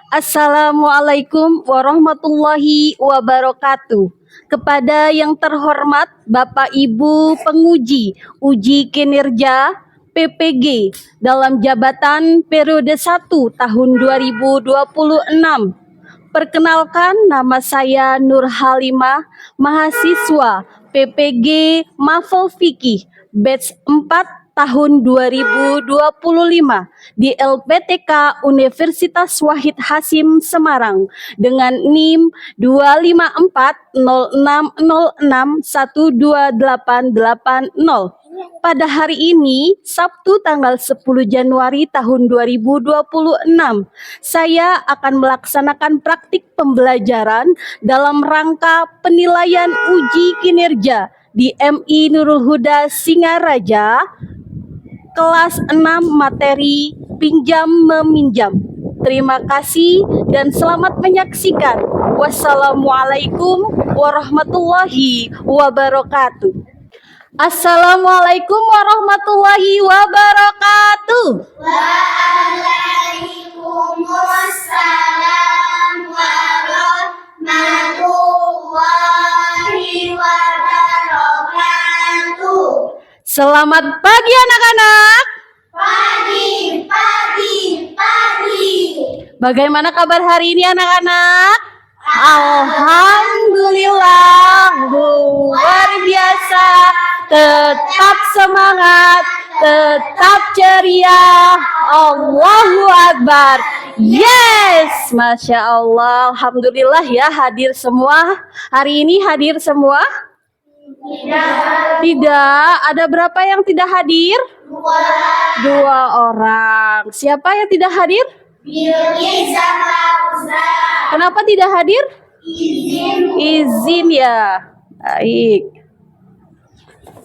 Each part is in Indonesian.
Assalamualaikum warahmatullahi wabarakatuh. Kepada yang terhormat Bapak Ibu penguji uji kinerja PPG dalam jabatan periode 1 tahun 2026. Perkenalkan, nama saya Nur Halimah, mahasiswa PPG Mafal Fikih batch 4 tahun 2025 di LPTK Universitas Wahid Hasim Semarang dengan NIM 25406061280. Pada hari ini, Sabtu tanggal 10 Januari tahun 2026, saya akan melaksanakan praktik pembelajaran dalam rangka penilaian uji kinerja di MI Nurul Huda Singaraja, kelas 6 materi pinjam meminjam. Terima kasih dan selamat menyaksikan. Wassalamualaikum warahmatullahi wabarakatuh. Assalamualaikum warahmatullahi wabarakatuh. Waalaikumsalam warahmatullahi wabarakatuh. Selamat pagi anak-anak. Pagi. Bagaimana kabar hari ini anak-anak? Alhamdulillah, luar biasa. Tetap semangat, tetap ceria. Allahu Akbar. Yes, Masya Allah. Alhamdulillah ya, hadir semua. Hari ini hadir semua? Tidak. Ada berapa yang tidak hadir? Dua orang. Siapa yang tidak hadir? Bilqis sama Ustaz. Kenapa tidak hadir? Izin ya.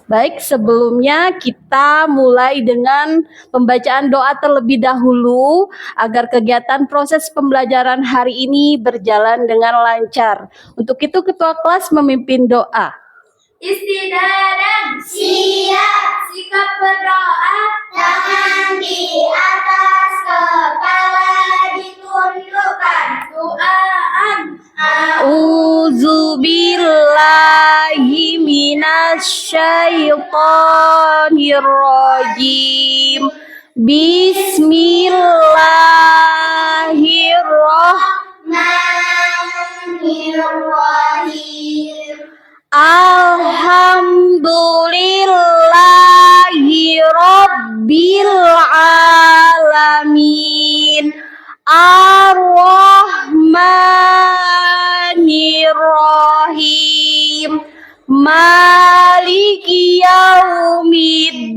Baik, sebelumnya kita mulai dengan pembacaan doa terlebih dahulu agar kegiatan proses pembelajaran hari ini berjalan dengan lancar. Untuk itu ketua kelas memimpin doa. Istidadan siap, sikap berdoa, tangan di atas, kepala ditundukkan, doaan. A'udzubillahi minasyaitonirrajim. Bismillahirrahmanirrahim. Alhamdulillahi Rabbil Alamin. Ar-Rahmanir-Rahim. Maliki Yaumiddin.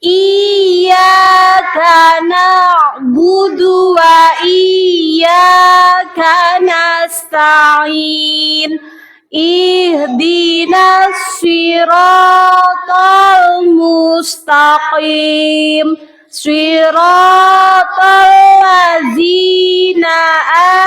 Iyyaka na'budu wa iyyaka nasta'in. Ihdinas siratal mustaqim. Siratal ladzina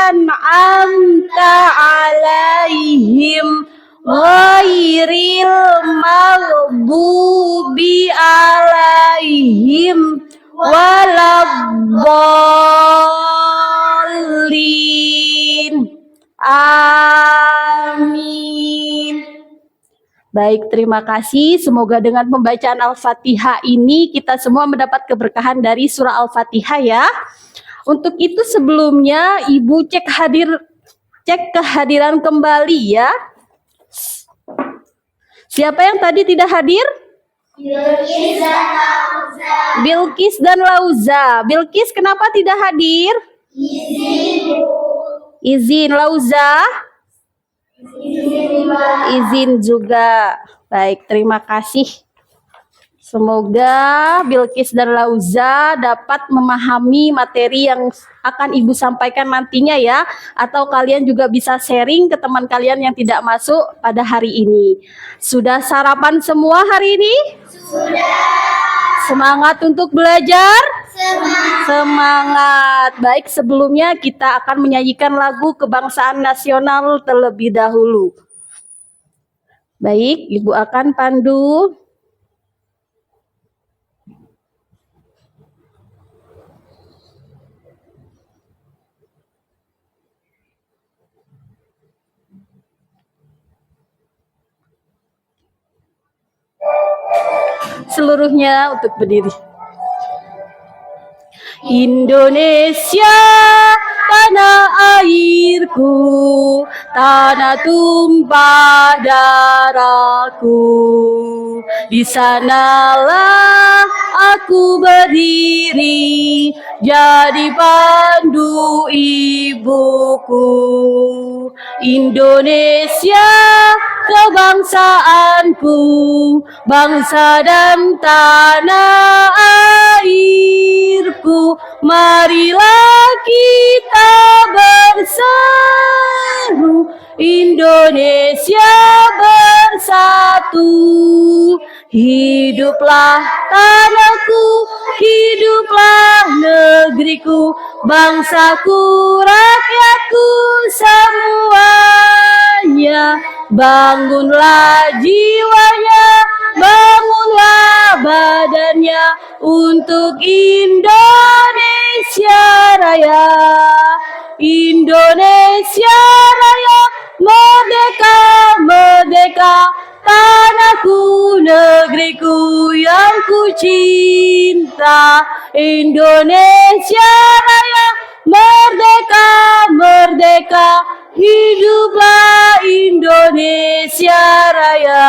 an'amta alaihim ghairil maghdubi alaihim waladdallin. Amin. Baik, terima kasih. Semoga dengan pembacaan Al-Fatihah ini kita semua mendapat keberkahan dari surah Al-Fatihah ya. Untuk itu sebelumnya Ibu cek kehadiran kembali ya. Siapa yang tadi tidak hadir? Bilqis dan Lauza. Bilqis kenapa tidak hadir? Izin. Lauza? Izin juga. Baik, terima kasih. Semoga Bilqis dan Lauza dapat memahami materi yang akan Ibu sampaikan nantinya ya. Atau kalian juga bisa sharing ke teman kalian yang tidak masuk pada hari ini. Sudah sarapan semua hari ini? Sudah. Semangat untuk belajar? Semangat. Baik, sebelumnya kita akan menyanyikan lagu kebangsaan nasional terlebih dahulu. Baik, Ibu akan pandu. seluruhnya untuk berdiri. Indonesia, tanah airku, tanah tumpah darahku. Di sanalah aku berdiri, jadi pandu ibuku. Indonesia, kebangsaanku, bangsa dan tanah airku. Marilah kita berseru, Indonesia bersatu. Hiduplah tanahku, hiduplah negeriku, bangsaku, rakyatku semuanya. Bangunlah jiwanya, bangunlah badannya untuk Indonesia Raya. Indonesia Raya, merdeka, merdeka, tanahku, negeriku yang ku cinta. Indonesia Raya, merdeka, merdeka, hiduplah Indonesia Raya.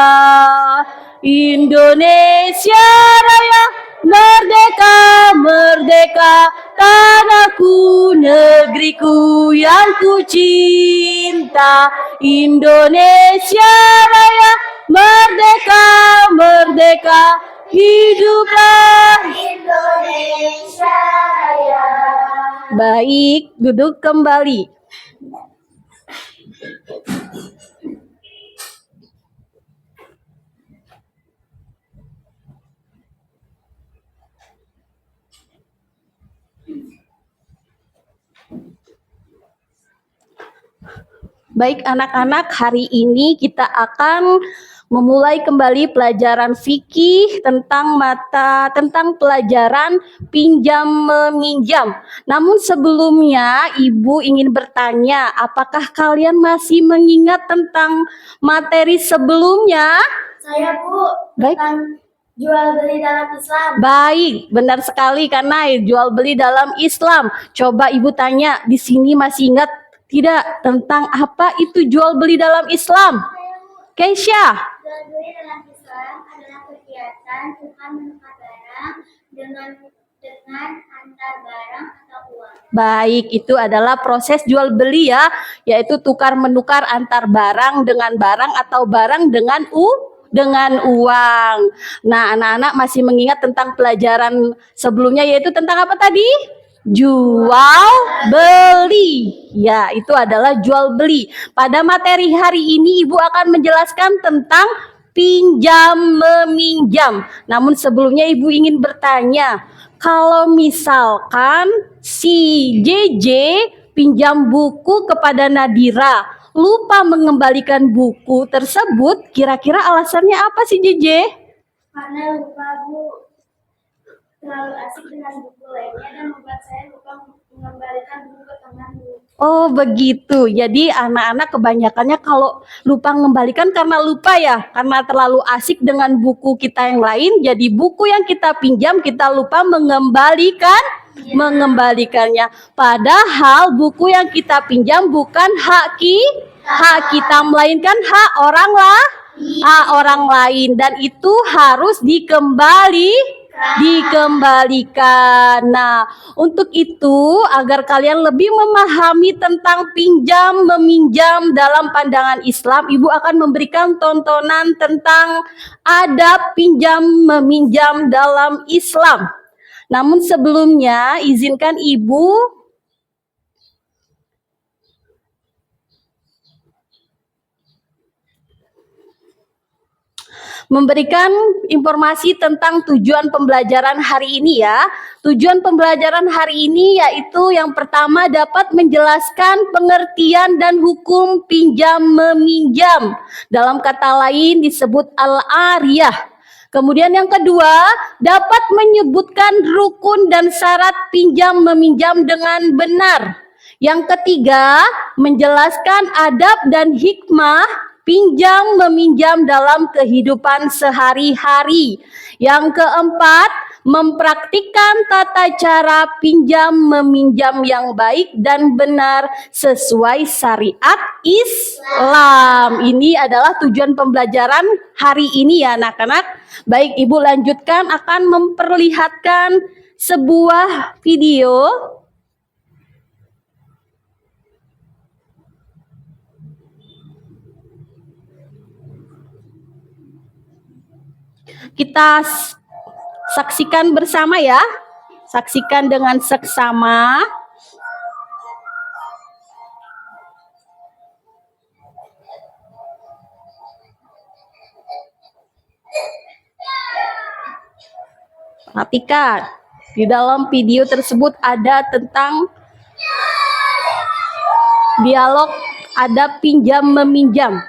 Indonesia Raya, merdeka, merdeka, tanahku, negeriku yang ku cinta. Indonesia Raya, merdeka, merdeka, hiduplah Indonesia Raya. Baik, duduk kembali. Baik anak-anak, hari ini kita akan memulai kembali pelajaran fikih tentang pelajaran pinjam meminjam. Namun sebelumnya Ibu ingin bertanya, apakah kalian masih mengingat tentang materi sebelumnya? Saya Bu, Baik. tentang jual beli dalam Islam. Baik, benar sekali karena jual beli dalam Islam. Coba Ibu tanya, di sini masih ingat tidak tentang apa itu jual beli dalam Islam? Keisha. Jual beli dalam Islam adalah kegiatan tukar menukar barang dengan antar barang atau uang. Baik, itu adalah proses jual beli ya, yaitu tukar menukar antar barang dengan barang atau barang dengan uang. Nah, anak-anak masih mengingat tentang pelajaran sebelumnya yaitu tentang apa tadi? Jual beli. Ya, itu adalah jual beli. Pada materi hari ini Ibu akan menjelaskan tentang pinjam meminjam. Namun sebelumnya Ibu ingin bertanya, kalau misalkan si JJ pinjam buku kepada Nadira, lupa mengembalikan buku tersebut, kira-kira alasannya apa sih JJ? Karena lupa Bu, terlalu asik dengan buku lainnya dan membuat saya lupa mengembalikan buku ke teman Bu. Oh begitu, jadi anak-anak kebanyakannya kalau lupa mengembalikan karena lupa ya, karena terlalu asik dengan buku kita yang lain, jadi buku yang kita pinjam kita lupa mengembalikannya. Padahal buku yang kita pinjam bukan hak kita, melainkan hak orang lain, dan itu harus dikembalikan. Nah, untuk itu agar kalian lebih memahami tentang pinjam meminjam dalam pandangan Islam, Ibu akan memberikan tontonan tentang adab pinjam meminjam dalam Islam. Namun sebelumnya izinkan Ibu memberikan informasi tentang tujuan pembelajaran hari ini ya. Tujuan pembelajaran hari ini yaitu yang pertama dapat menjelaskan pengertian dan hukum pinjam meminjam. Dalam kata lain disebut al-ariyah. Kemudian yang kedua, dapat menyebutkan rukun dan syarat pinjam meminjam dengan benar. Yang ketiga, menjelaskan adab dan hikmah pinjam meminjam dalam kehidupan sehari-hari. Yang keempat, mempraktikkan tata cara pinjam meminjam yang baik dan benar sesuai syariat Islam. Ini adalah tujuan pembelajaran hari ini ya anak-anak. Baik, Ibu lanjutkan akan memperlihatkan sebuah video. Kita saksikan bersama ya. Saksikan dengan seksama. Perhatikan, di dalam video tersebut ada tentang dialog, ada pinjam meminjam.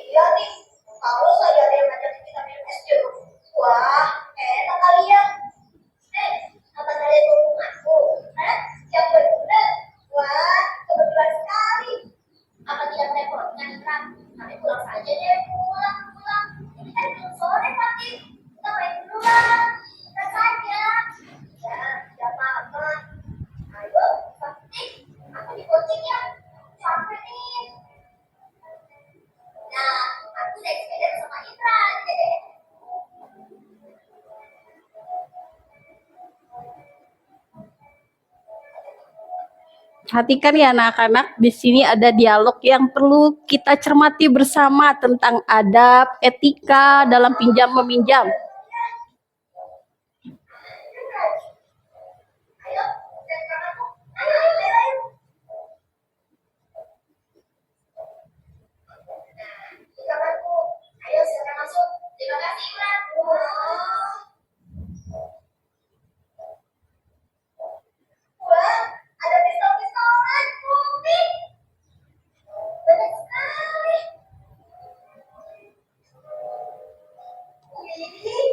Iya nih, kalau saya ada yang ngajakin kita minum es jeruk, wah enak kali ya. Apa kalian dukung aku? Yang benar, wah kebetulan sekali. Apa tidak merepotkan kan? Kami pulang saja deh, pulang. Ini kan belum sore tapi kita main dulu lah. Kita saja. Ya, tidak apa-apa. Ayo, pasti aku di coaching ya. Capek nih. Nah, aku naik sepeda sama Indra. Perhatikan ya anak-anak, di sini ada dialog yang perlu kita cermati bersama tentang adab, etika dalam pinjam meminjam. Ayo, dan kamu. Ayo. Di kamarku. Ayo, silakan masuk. Terima kasih, Indra. Wah, ada pistol-pistolan, Bumi. Banyak sekali. Wih,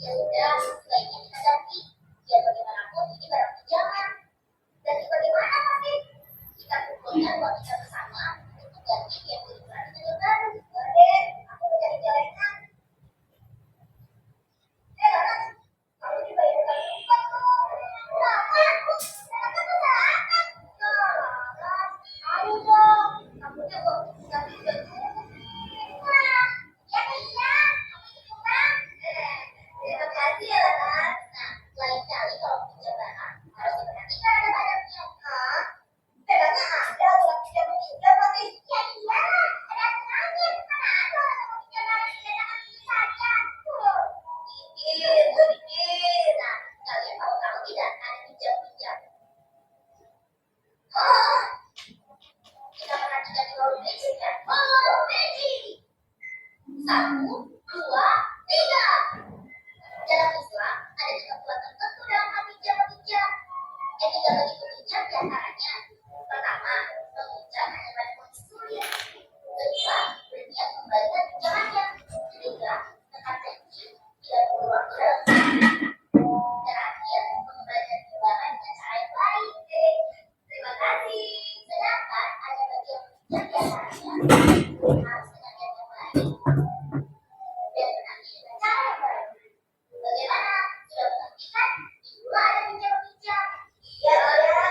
Ya sudah, sebaiknya kita ganti. Biar bagaimanapun ini barang pinjaman. Ganti bagaimana, Pak? Kita kumpulkan uang kita bersama untuk ganti yang beribadah dengan baru. Boleh, aku mencari jalan. Laras, kamu dibayarkan upah kok. Kenapa? Kenapa kesalahan? Laras, ayo dong. Kamu uang kita juga cukup. Wah, ya iya. Kamu coba. Terima kasih ya, Laras. Nah, lain kali kalau pinjam barang, harus diperhatikan ada badannya. Hah? Bedanya ada aturan pinjam menginjam nanti. Ya iya, ada aturannya. Mana ada orang mau pinjam barang tidak dapat pilih saja. Sedikit. Nah, kalian tahu tidak ada pinjam-pinjam. Oh, kita perhatikan di bawah magic ya. Oh, magic. 1, 2, 3. Dalam Islam ada 3 bulan tertentu dalam hal pinjam-meminjam. Yang tidak begitu pinjam diantaranya. Pertama, meminjam hanya pada kondisi sulit. Kedua, berniat kembalikan pinjamannya. Ketiga, tekan janji tidak perlu waktu dalam terakhir, mengembalikan pinjaman dengan cara yang baik. Terima kasih. Sedangkan ada bagian pinjam diantaranya harus dengan niat yang baik dan menagih dengan cara yang baik. Bagaimana? Sudah mengerti kan? Itulah ada pinjam-pinjam. Iya, ya.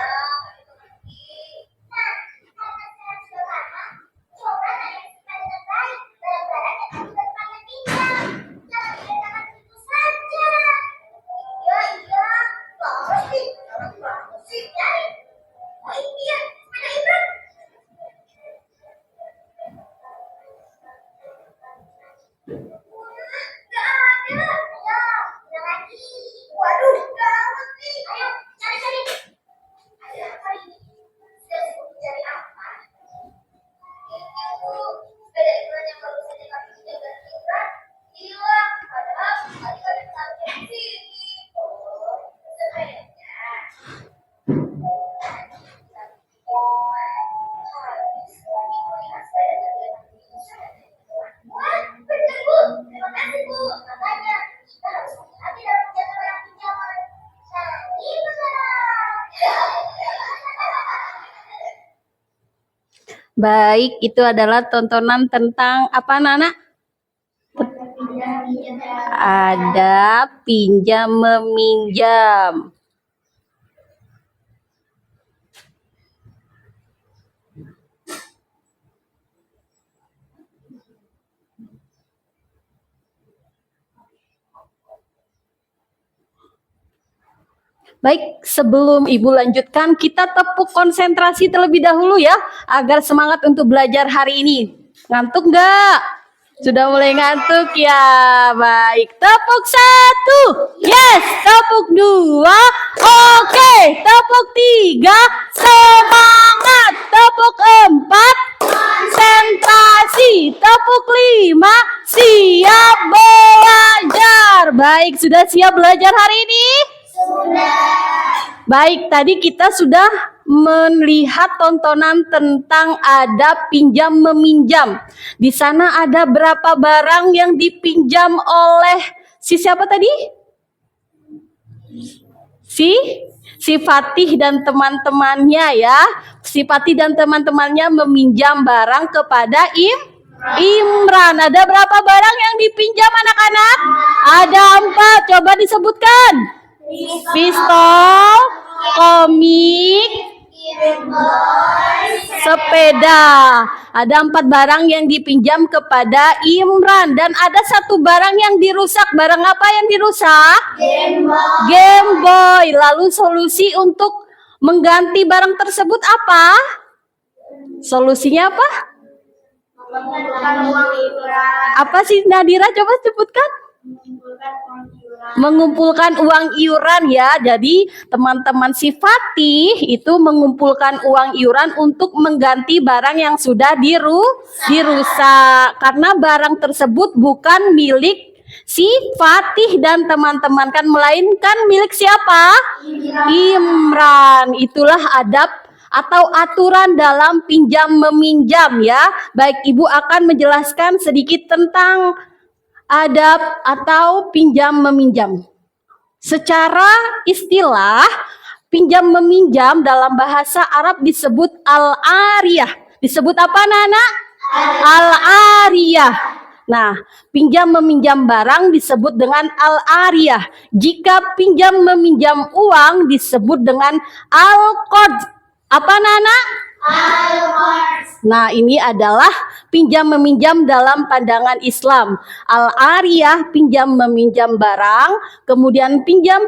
Nah, karena secara sederhana, coba tanya dengan baik barang-barang yang kamu berpanjang pinjam. Jangan diletakkan begitu saja. Iya. Bagus sih. Bagus sih. Nyari. Oh iya, ada Ibram. Wah, nggak ada. Ya, udah lagi. Waduh, gawat nih. Ayo, cari. Ada apa ini? Sudah sibuk mencari apa? Ini Bu, sepeda Ibram yang baru saja kami pinjamkan ke Ibram hilang. Padahal tadi kami sampai di sini. Oh, sepedanya. Habis lagi melihat sepeda terlihat bisa. Wah, benar Bu. Terima kasih Bu. Makanya kita harus hati-hati dalam menjaga barang pinjaman. Nah, itu sekarang. Baik, itu adalah tontonan tentang apa, Nana? Ada pinjam meminjam. Baik, sebelum Ibu lanjutkan, kita tepuk konsentrasi terlebih dahulu ya, agar semangat untuk belajar hari ini. Ngantuk nggak? Sudah mulai ngantuk ya? Baik, tepuk 1, yes, tepuk 2, oke, tepuk 3, semangat, tepuk 4, konsentrasi, tepuk 5, siap belajar. Baik, sudah siap belajar hari ini? Baik, tadi kita sudah melihat tontonan tentang adab pinjam meminjam. Di sana ada berapa barang yang dipinjam oleh siapa tadi? Si Fatih dan teman-temannya ya. Si Fatih dan teman-temannya meminjam barang kepada Imran. Ada berapa barang yang dipinjam anak-anak? Ada 4. Coba disebutkan. Pistol, komik, sepeda. Ada 4 barang yang dipinjam kepada Imran. Dan ada 1 barang yang dirusak. Barang apa yang dirusak? Game Boy. Lalu solusi untuk mengganti barang tersebut apa? Solusinya apa? Apa sih Nadira? Coba sebutkan. Mengumpulkan uang iuran ya. Jadi teman-teman si Fatih itu mengumpulkan uang iuran untuk mengganti barang yang sudah dirusak. Karena barang tersebut bukan milik si Fatih dan teman-teman kan, melainkan milik siapa? Imran. Itulah adab atau aturan dalam pinjam meminjam ya. Baik, Ibu akan menjelaskan sedikit tentang adab atau pinjam meminjam. Secara istilah, pinjam meminjam dalam bahasa Arab disebut al-ariyah. Disebut apa, Nana? Al-ariyah. Nah, pinjam meminjam barang disebut dengan al-ariyah. Jika pinjam meminjam uang disebut dengan al-qard. Apa, Nana? Nah, ini adalah pinjam meminjam dalam pandangan Islam. Al-ariyah pinjam meminjam barang, kemudian pinjam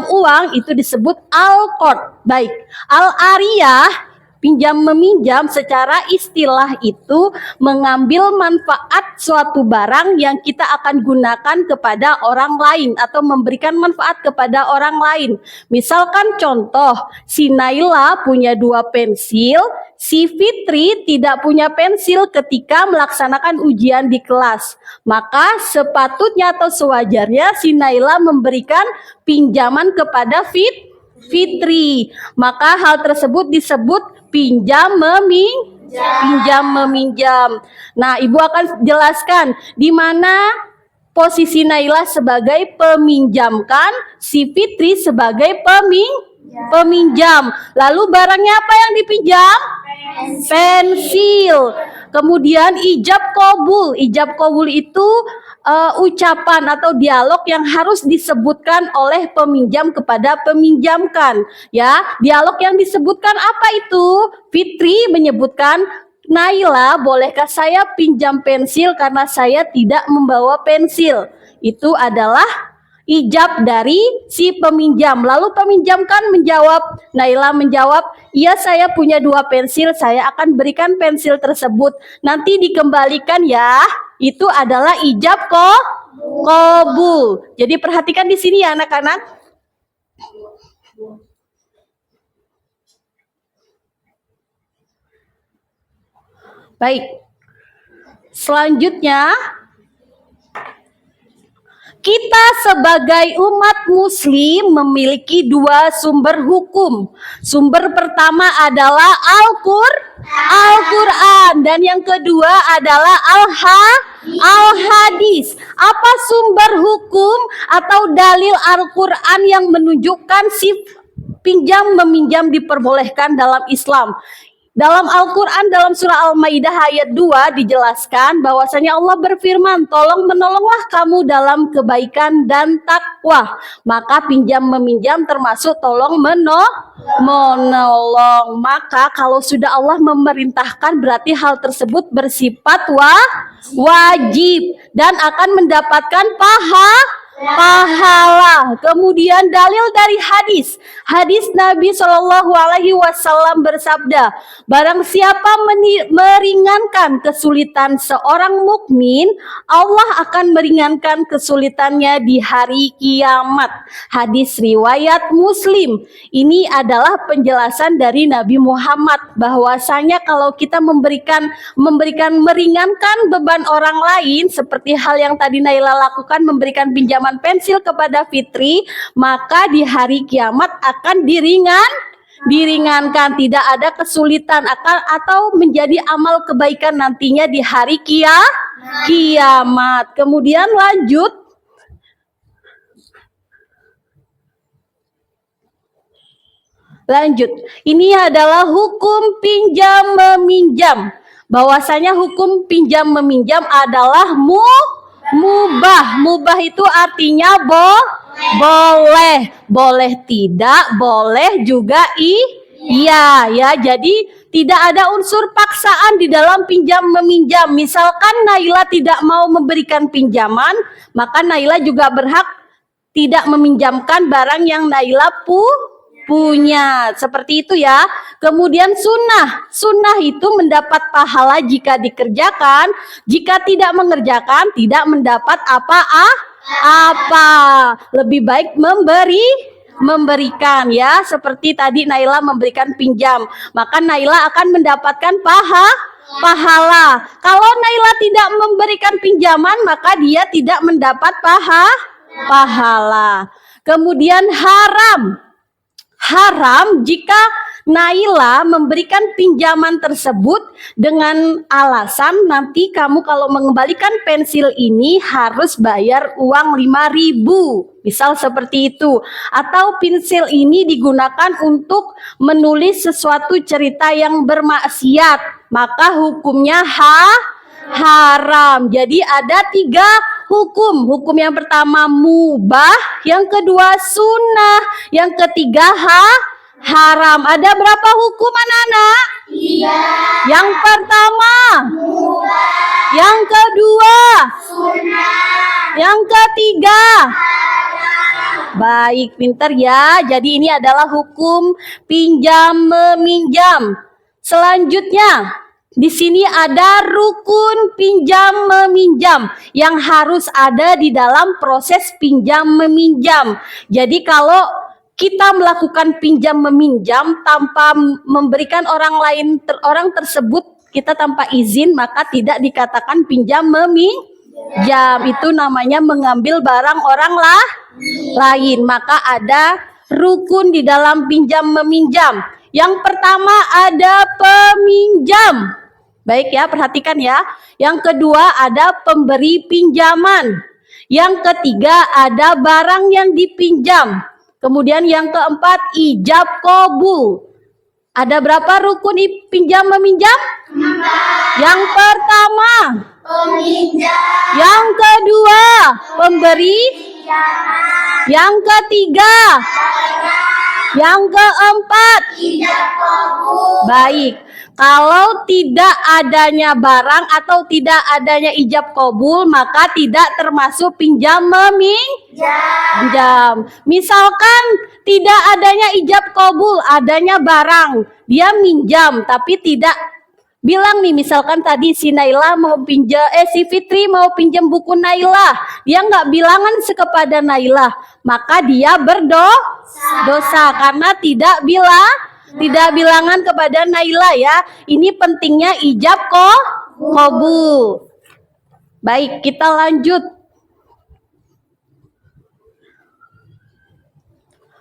uang itu disebut al-qard. Baik, al-ariyah pinjam meminjam secara istilah itu mengambil manfaat suatu barang yang kita akan gunakan kepada orang lain atau memberikan manfaat kepada orang lain. Misalkan contoh, si Naila punya 2 pensil, si Fitri tidak punya pensil ketika melaksanakan ujian di kelas. Maka sepatutnya atau sewajarnya si Naila memberikan pinjaman kepada Fitri. Maka hal tersebut disebut pinjam meminjam. Nah, Ibu akan jelaskan di mana posisi Naila sebagai peminjamkan, si Fitri sebagai peminjam. Lalu barangnya apa yang dipinjam? Pensil. Kemudian ijab qabul. Ijab qabul itu ucapan atau dialog yang harus disebutkan oleh peminjam kepada peminjamkan. Ya, dialog yang disebutkan apa itu? Fitri menyebutkan, Naila, bolehkah saya pinjam pensil karena saya tidak membawa pensil? Itu adalah ijab dari si peminjam. Lalu peminjamkan menjawab, Naila menjawab, iya saya punya 2 pensil, saya akan berikan pensil tersebut. Nanti dikembalikan ya. Itu adalah ijab qabul. Jadi perhatikan di sini ya anak-anak. Baik. Selanjutnya, kita sebagai umat muslim memiliki 2 sumber hukum. Sumber pertama adalah Al-Quran dan yang kedua adalah Al-Hadis. Apa sumber hukum atau dalil Al-Quran yang menunjukkan si pinjam meminjam diperbolehkan dalam Islam? Dalam Al-Quran, dalam surah Al-Maidah ayat 2 dijelaskan bahwasanya Allah berfirman, tolong menolonglah kamu dalam kebaikan dan takwa. Maka pinjam meminjam termasuk tolong menolong. Maka kalau sudah Allah memerintahkan berarti hal tersebut bersifat wajib dan akan mendapatkan pahala. Kemudian dalil dari hadis Nabi Shallallahu Alaihi Wasallam bersabda, barang siapa meringankan kesulitan seorang mukmin, Allah akan meringankan kesulitannya di hari kiamat. Hadis riwayat Muslim. Ini adalah penjelasan dari Nabi Muhammad bahwasanya kalau kita memberikan meringankan beban orang lain seperti hal yang tadi Naila lakukan, memberikan pinjaman pensil kepada Fitri, maka di hari kiamat akan diringankan, tidak ada kesulitan atau menjadi amal kebaikan nantinya di hari kiamat. Kemudian lanjut. Ini adalah hukum pinjam meminjam. Bahwasanya hukum pinjam meminjam adalah mubah. Mubah itu artinya boleh tidak, boleh juga iya ya. Jadi tidak ada unsur paksaan di dalam pinjam meminjam. Misalkan Naila tidak mau memberikan pinjaman, maka Naila juga berhak tidak meminjamkan barang yang Naila punya. Seperti itu ya. Kemudian sunnah itu mendapat pahala jika dikerjakan, jika tidak mengerjakan tidak mendapat apa. Lebih baik memberikan ya, seperti tadi Naila memberikan pinjam, maka Naila akan mendapatkan pahala. Kalau Naila tidak memberikan pinjaman, maka dia tidak mendapat pahala. Kemudian haram jika Naila memberikan pinjaman tersebut dengan alasan nanti kamu kalau mengembalikan pensil ini harus bayar uang 5.000. Misal seperti itu. Atau pensil ini digunakan untuk menulis sesuatu cerita yang bermaksiat. Maka hukumnya haram. Jadi ada 3 hukum. Hukum yang pertama mubah, yang kedua sunnah, yang ketiga haram. Ada berapa hukum anak-anak? 3. Yang pertama mubah, yang kedua sunnah, yang ketiga haram. Baik, pintar ya. Jadi ini adalah hukum pinjam meminjam. Selanjutnya di sini ada rukun pinjam meminjam yang harus ada di dalam proses pinjam meminjam. Jadi kalau kita melakukan pinjam meminjam tanpa memberikan orang tersebut kita tanpa izin, maka tidak dikatakan pinjam meminjam. Itu namanya mengambil barang orang lain. Maka ada rukun di dalam pinjam meminjam. Yang pertama ada peminjam. Baik ya, perhatikan ya. Yang kedua ada pemberi pinjaman. Yang ketiga ada barang yang dipinjam. Kemudian yang keempat ijab qabul. Ada berapa rukun pinjam meminjam? 4. Yang pertama peminjam. Yang kedua pemberi pinjaman. Yang ketiga barang. Yang keempat ijab qabul. Baik. Kalau tidak adanya barang atau tidak adanya ijab qabul, maka tidak termasuk pinjam meminjam. Misalkan tidak adanya ijab qabul, adanya barang, dia minjam tapi tidak bilang nih, misalkan tadi si Naila mau pinjam, si Fitri mau pinjam buku Naila, dia nggak bilangan kepada Naila, maka dia berdosa karena tidak bilangan kepada Naila ya. Ini pentingnya ijab qabul. Baik, kita lanjut.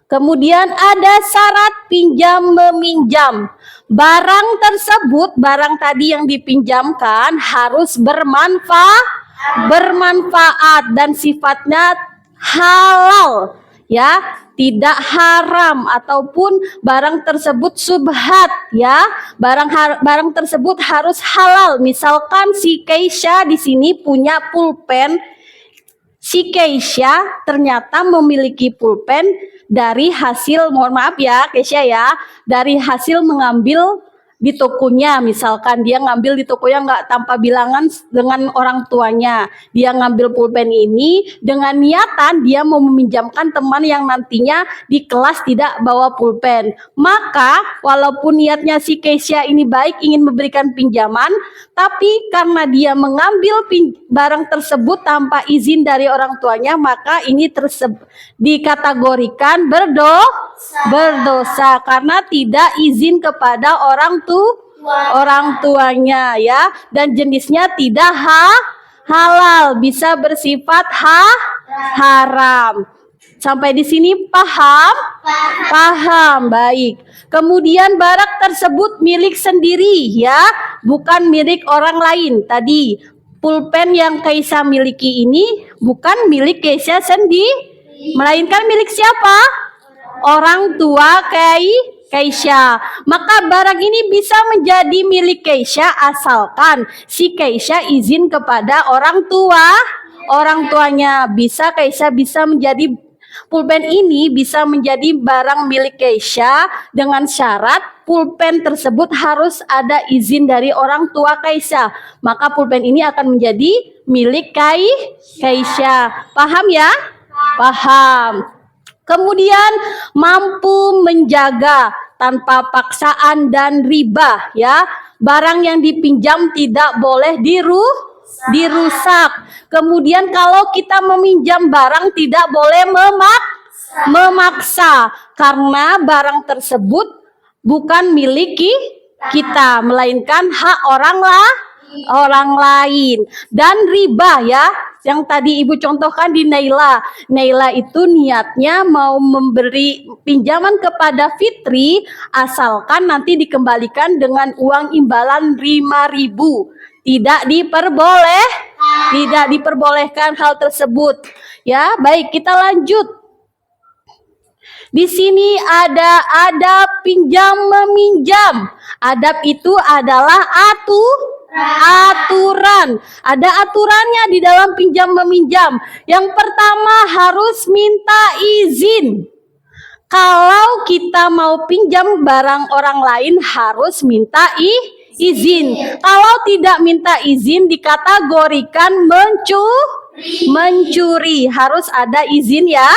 Kemudian ada syarat pinjam meminjam. Barang tersebut, barang tadi yang dipinjamkan harus bermanfaat dan sifatnya halal ya, tidak haram ataupun barang tersebut subhat ya. Barang tersebut harus halal. Misalkan si Keisha di sini punya pulpen. Si Keisha ternyata memiliki pulpen dari hasil, mohon maaf ya Keisha ya, dari hasil mengambil di tokonya. Misalkan dia ngambil di tokonya nggak tanpa bilangan dengan orang tuanya, dia ngambil pulpen ini dengan niatan dia mau meminjamkan teman yang nantinya di kelas tidak bawa pulpen. Maka walaupun niatnya si Keisha ini baik, ingin memberikan pinjaman, tapi karena dia mengambil barang tersebut tanpa izin dari orang tuanya, maka ini dikategorikan berdosa karena tidak izin kepada orang tuanya ya, dan jenisnya tidak halal, bisa bersifat haram. Sampai di sini paham? Baik. Kemudian barang tersebut milik sendiri ya, bukan milik orang lain. Tadi pulpen yang Keisha miliki ini bukan milik Keisha sendiri, melainkan milik siapa? Orang tua Keisha. Maka barang ini bisa menjadi milik Keisha asalkan si Keisha izin kepada orang tuanya. Keisha bisa menjadi pulpen ini bisa menjadi barang milik Keisha dengan syarat pulpen tersebut harus ada izin dari orang tua Keisha. Maka pulpen ini akan menjadi milik Keisha. Paham ya? Paham. Kemudian mampu menjaga tanpa paksaan dan riba ya. Barang yang dipinjam tidak boleh dirusak. Kemudian kalau kita meminjam barang tidak boleh memaksa karena barang tersebut bukan milik kita, melainkan hak orang orang lain. Dan riba ya, yang tadi Ibu contohkan di Naila. Naila itu niatnya mau memberi pinjaman kepada Fitri, asalkan nanti dikembalikan dengan uang imbalan 5.000. Tidak diperbolehkan hal tersebut. Ya, baik, kita lanjut. Di sini ada adab pinjam meminjam. Adab itu adalah aturan. Ada aturannya di dalam pinjam meminjam. Yang pertama harus minta izin. Kalau kita mau pinjam barang orang lain harus minta izin. Kalau tidak minta izin dikategorikan mencuri. Harus ada izin ya.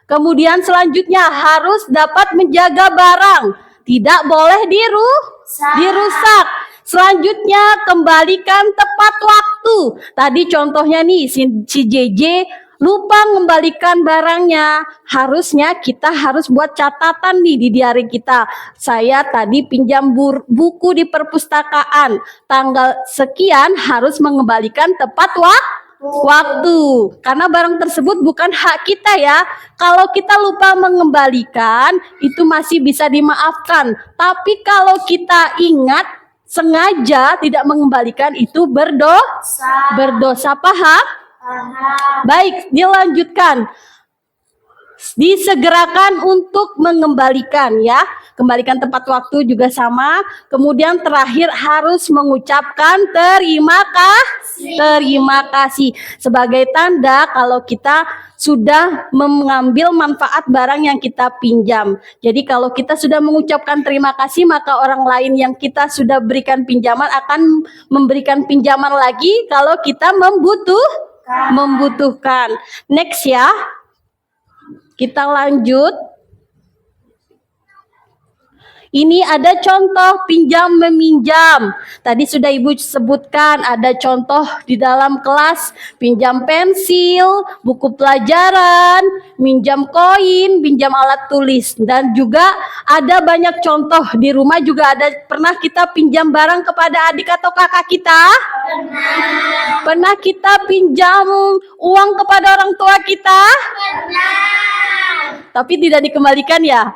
Kemudian selanjutnya harus dapat menjaga barang. Tidak boleh dirusak. Selanjutnya kembalikan tepat waktu. Tadi contohnya nih si JJ lupa mengembalikan barangnya. Harusnya kita harus buat catatan nih di diary kita. Saya tadi pinjam buku di perpustakaan. Tanggal sekian harus mengembalikan tepat waktu. Karena barang tersebut bukan hak kita ya. Kalau kita lupa mengembalikan, itu masih bisa dimaafkan. Tapi kalau kita ingat, sengaja tidak mengembalikan, itu berdosa. Paham? Baik, dilanjutkan. Disegerakan untuk mengembalikan ya. Kembalikan tepat waktu juga sama. Kemudian terakhir harus mengucapkan terima kasih sebagai tanda kalau kita sudah mengambil manfaat barang yang kita pinjam. Jadi kalau kita sudah mengucapkan terima kasih, maka orang lain yang kita sudah berikan pinjaman akan memberikan pinjaman lagi kalau kita membutuhkan. Next ya. Kita lanjut. Ini ada contoh pinjam meminjam. Tadi sudah Ibu sebutkan ada contoh di dalam kelas. Pinjam pensil, buku pelajaran, minjam koin, pinjam alat tulis. Dan juga ada banyak contoh. Di rumah juga ada, pernah kita pinjam barang kepada adik atau kakak kita? Pernah kita pinjam uang kepada orang tua kita? Tapi tidak dikembalikan ya?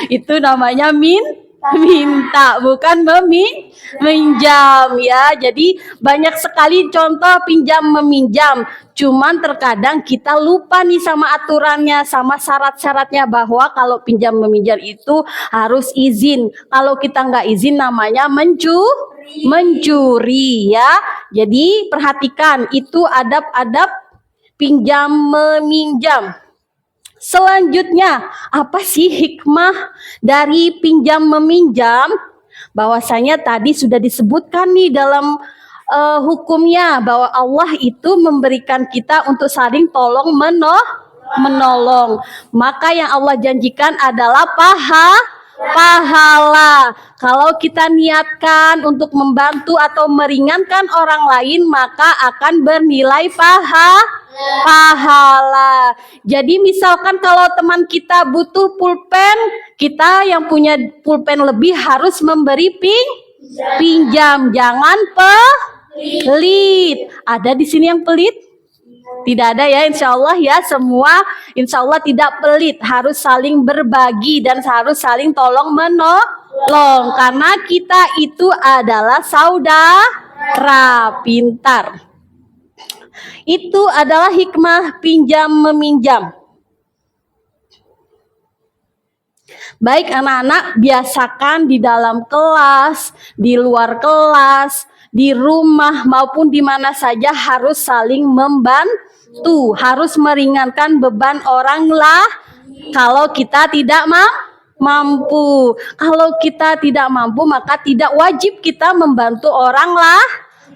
Itu namanya minta, bukan meminjam ya. Jadi banyak sekali contoh pinjam meminjam. Cuman terkadang kita lupa nih sama aturannya, sama syarat-syaratnya, bahwa kalau pinjam meminjam itu harus izin. Kalau kita nggak izin namanya mencuri ya. Jadi perhatikan, itu adab-adab pinjam meminjam. Selanjutnya, apa sih hikmah dari pinjam meminjam? Bahwasanya tadi sudah disebutkan nih dalam hukumnya bahwa Allah itu memberikan kita untuk saling tolong menolong. Maka yang Allah janjikan adalah pahala. Kalau kita niatkan untuk membantu atau meringankan orang lain, maka akan bernilai pahala. Jadi misalkan kalau teman kita butuh pulpen, kita yang punya pulpen lebih harus memberi pinjam. Jangan pelit. Ada di sini yang pelit? Tidak ada ya, insya Allah ya. Semua insya Allah tidak pelit. Harus saling berbagi dan harus saling tolong menolong. Karena kita itu adalah saudara. Pintar. Itu adalah hikmah pinjam meminjam. Baik anak-anak, biasakan di dalam kelas, di luar kelas, di rumah maupun di mana saja harus saling membantu, harus meringankan beban orang lah. Kalau kita tidak mampu, kalau kita tidak mampu, maka tidak wajib kita membantu orang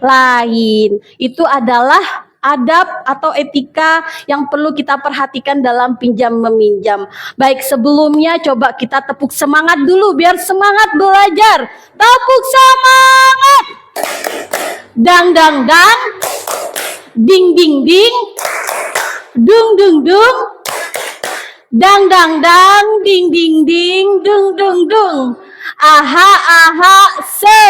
lain. Itu adalah adab atau etika yang perlu kita perhatikan dalam pinjam meminjam. Baik, sebelumnya coba kita tepuk semangat dulu biar semangat belajar. Tepuk semangat. Dang dang dang. Ding ding ding. Dung dung dung. Dang dang dang. Ding ding ding. Dung dung dung. aha aha se,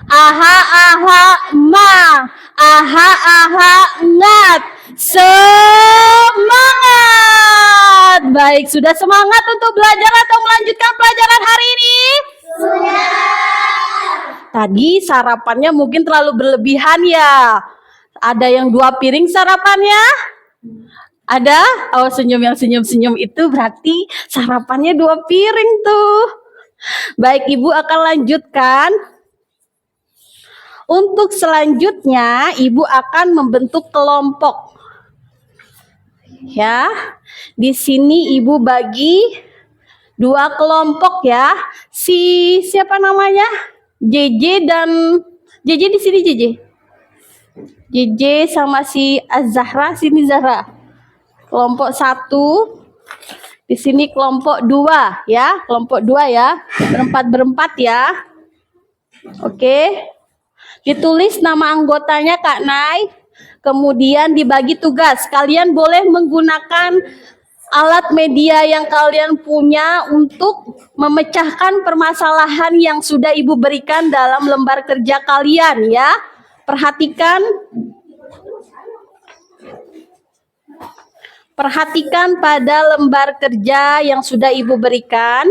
aha aha ma, aha aha ngat. Semangat. Baik, sudah semangat untuk belajar atau melanjutkan pelajaran hari ini? Tadi sarapannya mungkin terlalu berlebihan ya. Ada yang 2 piring sarapannya? Ada? Oh, senyum, yang senyum-senyum itu berarti sarapannya 2 piring tuh. Baik, Ibu akan lanjutkan. Untuk selanjutnya, Ibu akan membentuk kelompok. Ya, di sini Ibu bagi 2 kelompok ya. Siapa namanya? JJ dan JJ di sini JJ. JJ sama si Azahra, sini Zahra. Kelompok 1. Di sini kelompok 2 ya, kelompok 2 ya. Berempat ya. Oke. Ditulis nama anggotanya Kak Nay. Kemudian dibagi tugas. Kalian boleh menggunakan alat media yang kalian punya untuk memecahkan permasalahan yang sudah Ibu berikan dalam lembar kerja kalian ya. Perhatikan pada lembar kerja yang sudah Ibu berikan.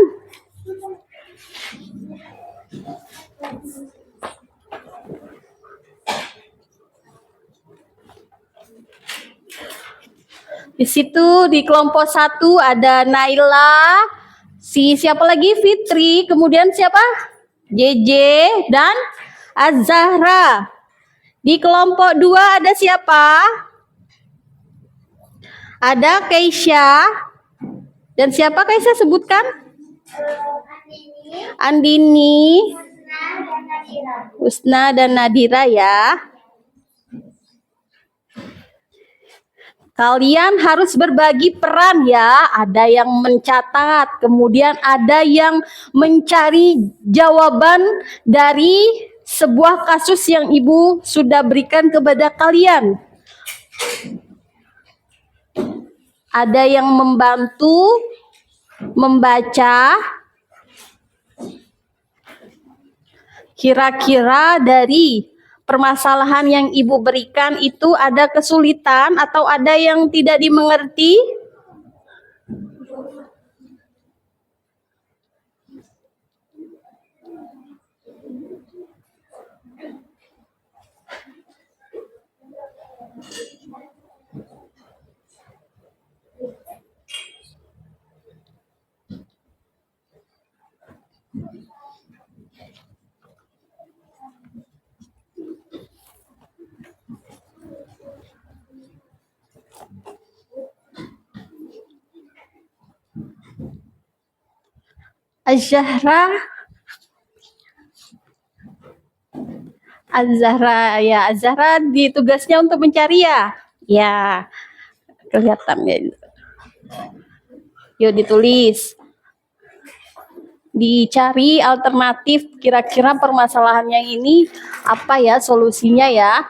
Di situ di kelompok 1 ada Naila, siapa lagi? Fitri, kemudian siapa? JJ dan Azahra. Di kelompok 2 ada siapa? Ada Keisha. Dan siapa Keisha sebutkan? Andini, Husna dan Nadira ya. Kalian harus berbagi peran ya. Ada yang mencatat, kemudian ada yang mencari jawaban dari sebuah kasus yang Ibu sudah berikan kepada kalian. Ada yang membantu membaca. Kira-kira dari permasalahan yang Ibu berikan itu ada kesulitan atau ada yang tidak dimengerti? Azahra ya, Azahra tugasnya untuk mencari ya. Ya, kelihatan ya. Yuk ditulis. Dicari alternatif kira-kira permasalahannya ini apa ya solusinya ya.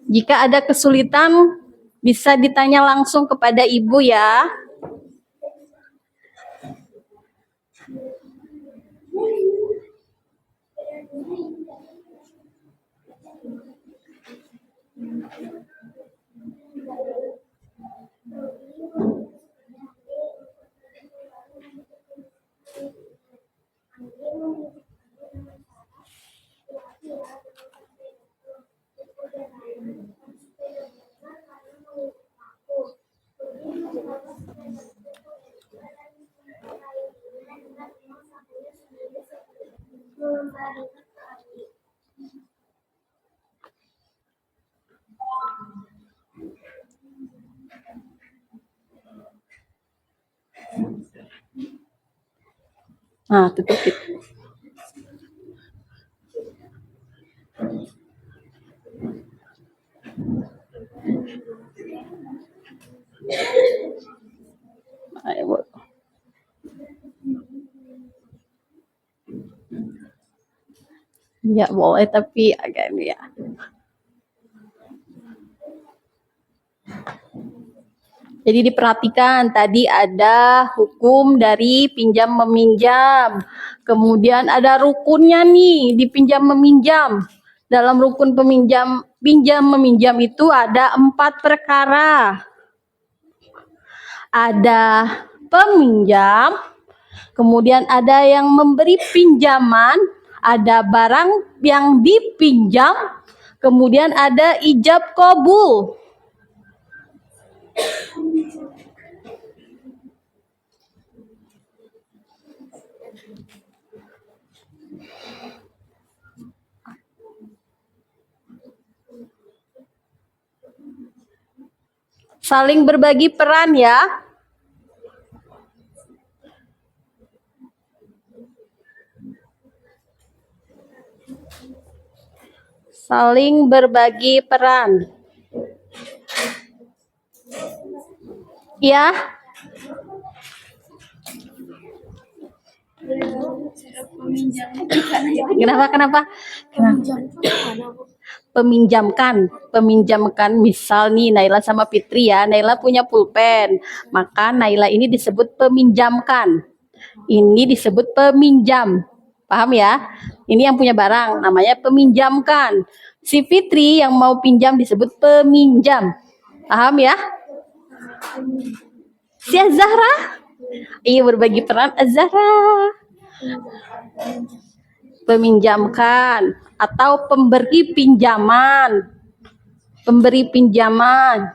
Jika ada kesulitan, bisa ditanya langsung kepada Ibu ya. Nah, tutup itu. Ayo. Ya boleh tapi agak ini ya. Jadi diperhatikan tadi ada hukum dari pinjam meminjam. Kemudian ada rukunnya nih di pinjam meminjam. Dalam rukun pinjam meminjam itu ada 4 perkara. Ada peminjam, kemudian ada yang memberi pinjaman, ada barang yang dipinjam, kemudian ada ijab kabul. Saling berbagi peran ya. Saling berbagi peran. Ya. Kenapa? Peminjamkan misal nih Naila sama Fitri ya, Naila punya pulpen, maka Naila ini disebut peminjamkan, ini disebut peminjam, paham ya? Ini yang punya barang namanya peminjamkan, si Fitri yang mau pinjam disebut peminjam, paham ya? Si Azahra, iya berbagi peran Azahra. Peminjamkan atau pemberi pinjaman. Pemberi pinjaman.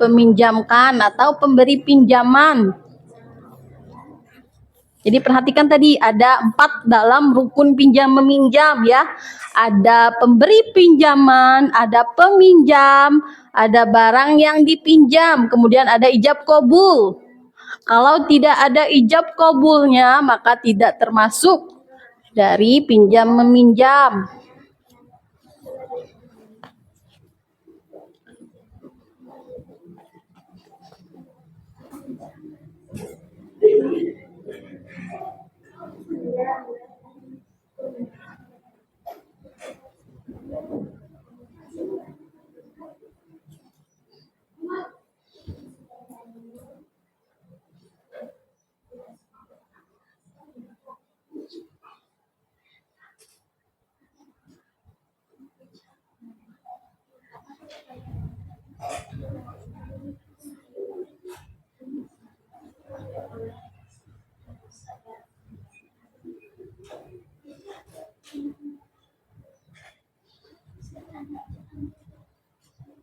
Peminjamkan atau pemberi pinjaman. Jadi perhatikan tadi ada 4 dalam rukun pinjam meminjam ya. Ada pemberi pinjaman, ada peminjam, ada barang yang dipinjam, kemudian ada ijab kabul. Kalau tidak ada ijab kabulnya maka tidak termasuk dari pinjam meminjam.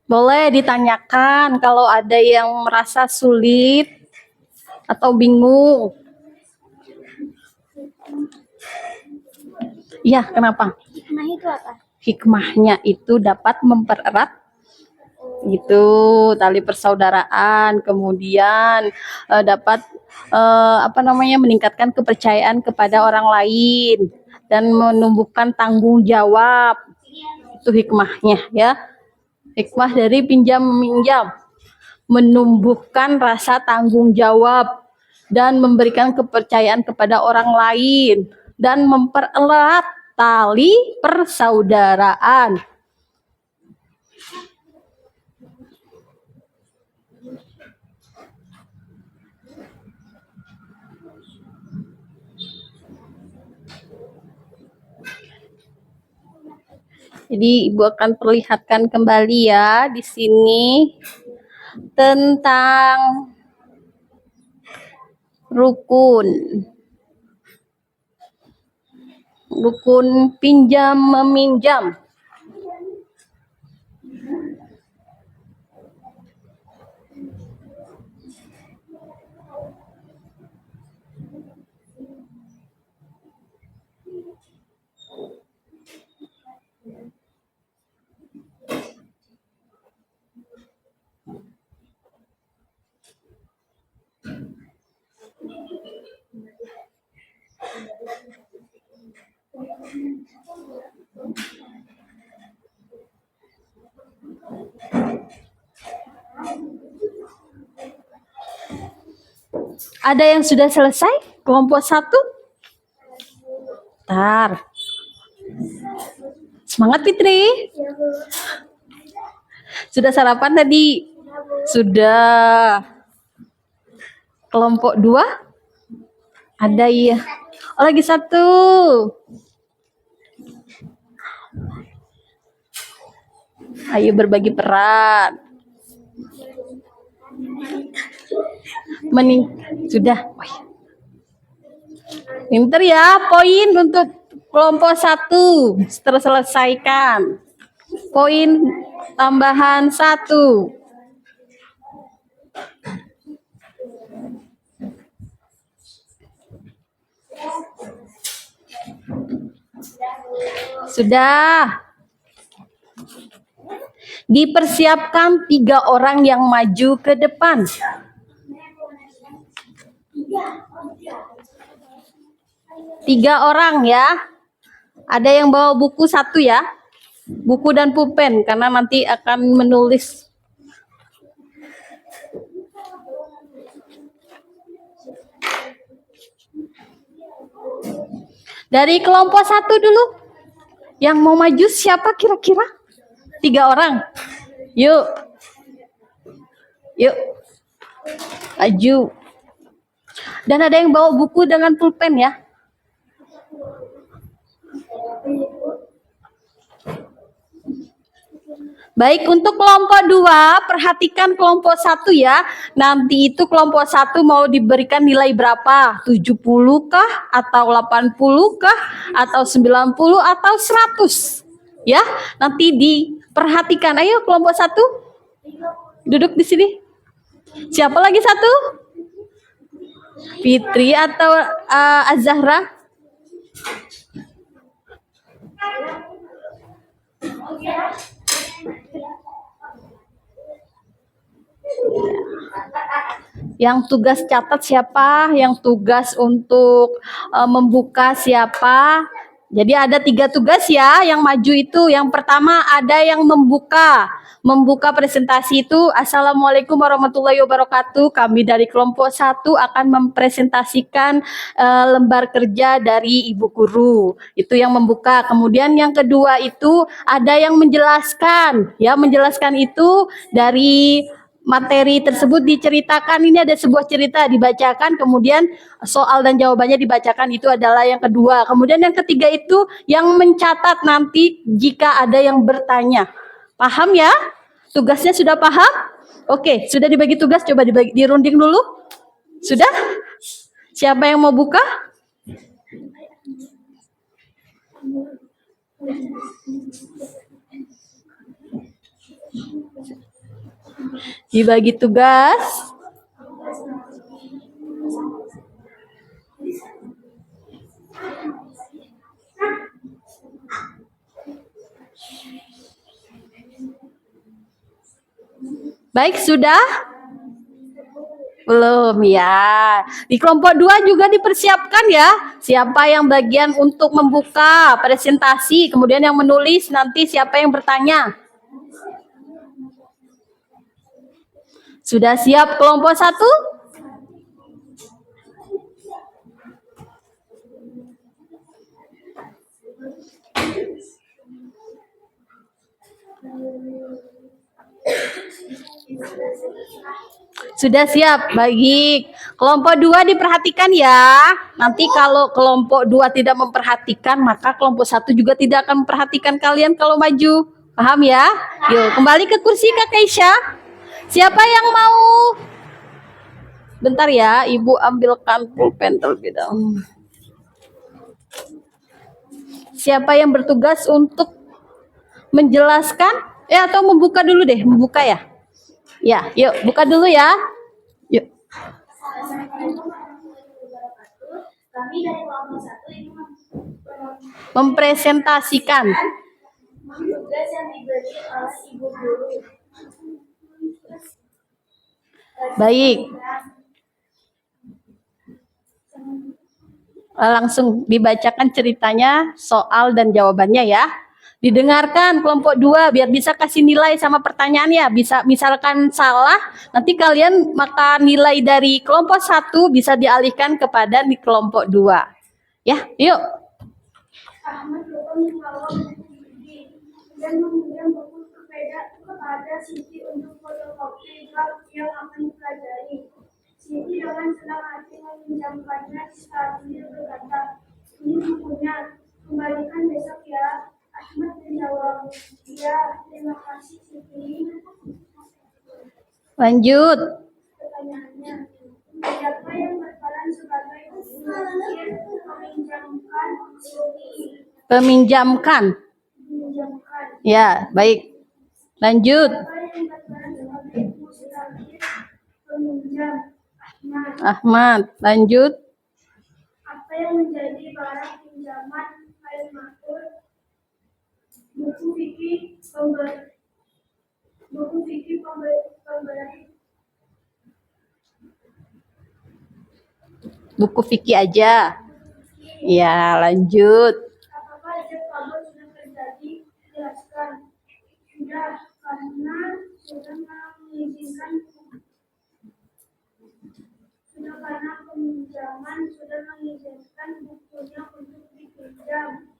Boleh ditanyakan kalau ada yang merasa sulit atau bingung. Iya, kenapa? Hikmah itu apa? Hikmahnya itu dapat mempererat gitu tali persaudaraan, kemudian dapat meningkatkan kepercayaan kepada orang lain dan menumbuhkan tanggung jawab. Itu hikmahnya ya. Hikmah dari pinjam meminjam, menumbuhkan rasa tanggung jawab dan memberikan kepercayaan kepada orang lain dan mempererat tali persaudaraan. Jadi Ibu akan perlihatkan kembali ya di sini tentang rukun pinjam meminjam. Ada yang sudah selesai? Kelompok 1? Bentar. Semangat Fitri. Sudah sarapan tadi? Sudah. Kelompok 2? Ada iya. Oh, lagi 1. Ayo berbagi peran. Sudah. Pinter ya, poin untuk kelompok 1 terselesaikan. Poin tambahan 1. Sudah. Dipersiapkan 3 orang yang maju ke depan. 3 orang ya. Ada yang bawa buku 1 ya. Buku dan pulpen karena nanti akan menulis. Dari kelompok 1 dulu. Yang mau maju siapa kira-kira? 3 orang. Yuk. Yuk. Maju. Dan ada yang bawa buku dengan pulpen ya. Baik, untuk kelompok 2, perhatikan kelompok 1 ya. Nanti itu kelompok 1 mau diberikan nilai berapa? 70 kah? Atau 80 kah? Atau 90 atau 100? Ya, nanti diperhatikan. Ayo kelompok 1. Duduk di sini. Siapa lagi 1? Fitri atau Azahra? Yang tugas catat siapa? Yang tugas untuk membuka siapa? Jadi ada 3 tugas ya yang maju itu. Yang pertama ada yang membuka presentasi itu. Assalamualaikum warahmatullahi wabarakatuh. Kami dari kelompok 1 akan mempresentasikan lembar kerja dari Ibu Guru. Itu yang membuka. Kemudian yang kedua itu ada yang menjelaskan. Ya, menjelaskan itu dari materi tersebut diceritakan. Ini ada sebuah cerita dibacakan, kemudian soal dan jawabannya dibacakan. Itu adalah yang kedua. Kemudian yang ketiga itu yang mencatat nanti jika ada yang bertanya. Paham ya? Tugasnya sudah paham? Oke, sudah dibagi tugas, coba dirunding dulu. Sudah? Siapa yang mau buka? Dibagi tugas. Baik, sudah? Belum ya. Di kelompok 2 juga dipersiapkan ya. Siapa yang bagian untuk membuka presentasi, kemudian yang menulis nanti siapa yang bertanya. Sudah siap kelompok 1? Sudah siap. Baik. Kelompok 2 diperhatikan ya. Nanti kalau kelompok 2 tidak memperhatikan, maka kelompok 1 juga tidak akan memperhatikan kalian kalau maju. Paham ya? Yuk, kembali ke kursi Kak Keisha. Siapa yang mau? Bentar ya, Ibu ambilkan pulpen terlebih dahulu. Siapa yang bertugas untuk menjelaskan? Atau membuka dulu deh, membuka ya? Ya, yuk buka dulu ya. Yuk. Kami dari kelompok 1 ini Mempresentasikan. tugas yang diberi oleh Ibu Guru. Baik. Langsung dibacakan ceritanya, soal dan jawabannya ya. Didengarkan kelompok 2 biar bisa kasih nilai sama pertanyaan ya. Bisa misalkan salah, nanti kalian maka nilai dari kelompok 1 bisa dialihkan kepada di kelompok 2. Ya, yuk. Ahmad lupa membawa buku gigi dan meminjam buku sepeda kepada Siti untuk fotokopi bab yang akan dipelajari. Siti dengan senang hati meminjamkannya sambil berkata, "Ini bukunya, kembalikan besok ya." Ahmad menjawab, "Ya, terima kasih Siti." Lanjut. Pertanyaannya, siapa yang berperan sebagai guru meminjamkan Siti? Peminjamkan. Meminjamkan. Ya, baik. Lanjut. Siapa yang berperan sebagai mustahil peminjam? Ahmad. Ahmad, lanjut. Apa yang menjadi barang pinjaman Al-Mahfud? Buku fikih pemberi. Buku fikih pemberi. Buku fikih aja. Ya, lanjut. Apakah ijab kabul sudah terjadi? Jelaskan. Sudah, karena sudah mengizinkan. Sudah karena peminjaman sudah mengizinkan bukunya untuk dipinjam.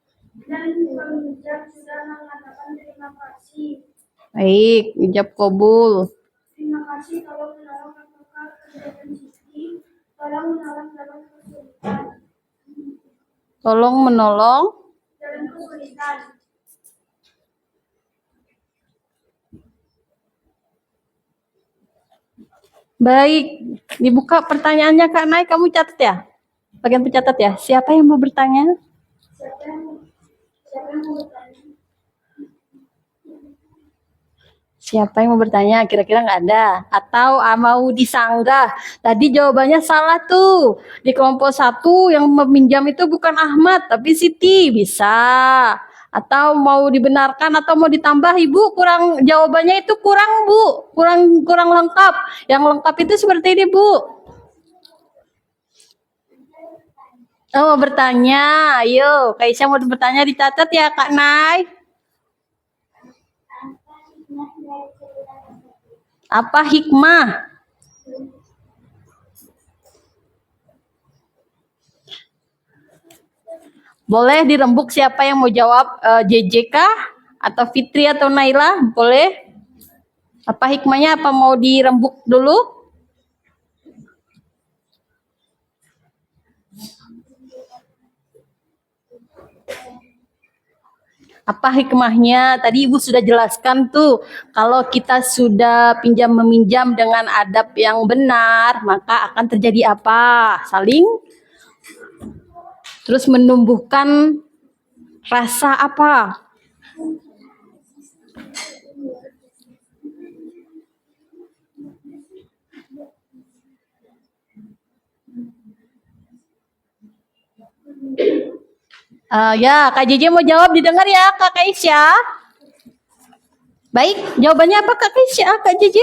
Dan peminjam sudah mengatakan terima kasih. Baik, ijab kabul. Terima kasih kalau menolong apakah kegiatan Siti, tolong menolong dalam kesulitan. Tolong menolong. Dalam kesulitan. Baik, dibuka pertanyaannya Kak Nay, kamu catat ya? Bagian pencatat ya. Siapa yang mau bertanya? Siapa yang mau bertanya? Siapa yang mau bertanya? Kira-kira nggak ada. Atau mau disanggah. Tadi jawabannya salah tuh. Di kelompok 1 yang meminjam itu bukan Ahmad, tapi Siti. Bisa. Atau mau dibenarkan atau mau ditambah, Ibu? Kurang jawabannya itu kurang, Bu. Kurang lengkap. Yang lengkap itu seperti ini, Bu. Oh, mau bertanya. Ayo, Kaisya mau bertanya, dicatat ya, Kak Nay. Apa hikmah? Boleh dirembuk siapa yang mau jawab, JJ kah? Atau Fitri atau Naila? Boleh? Apa hikmahnya? Apa mau dirembuk dulu? Apa hikmahnya? Tadi Ibu sudah jelaskan tuh, kalau kita sudah pinjam meminjam dengan adab yang benar, maka akan terjadi apa? Saling terus menumbuhkan rasa apa? Ya, Kak JJ mau jawab, didengar ya Kak Kaisya. Baik, jawabannya apa Kak Kaisya, Kak JJ?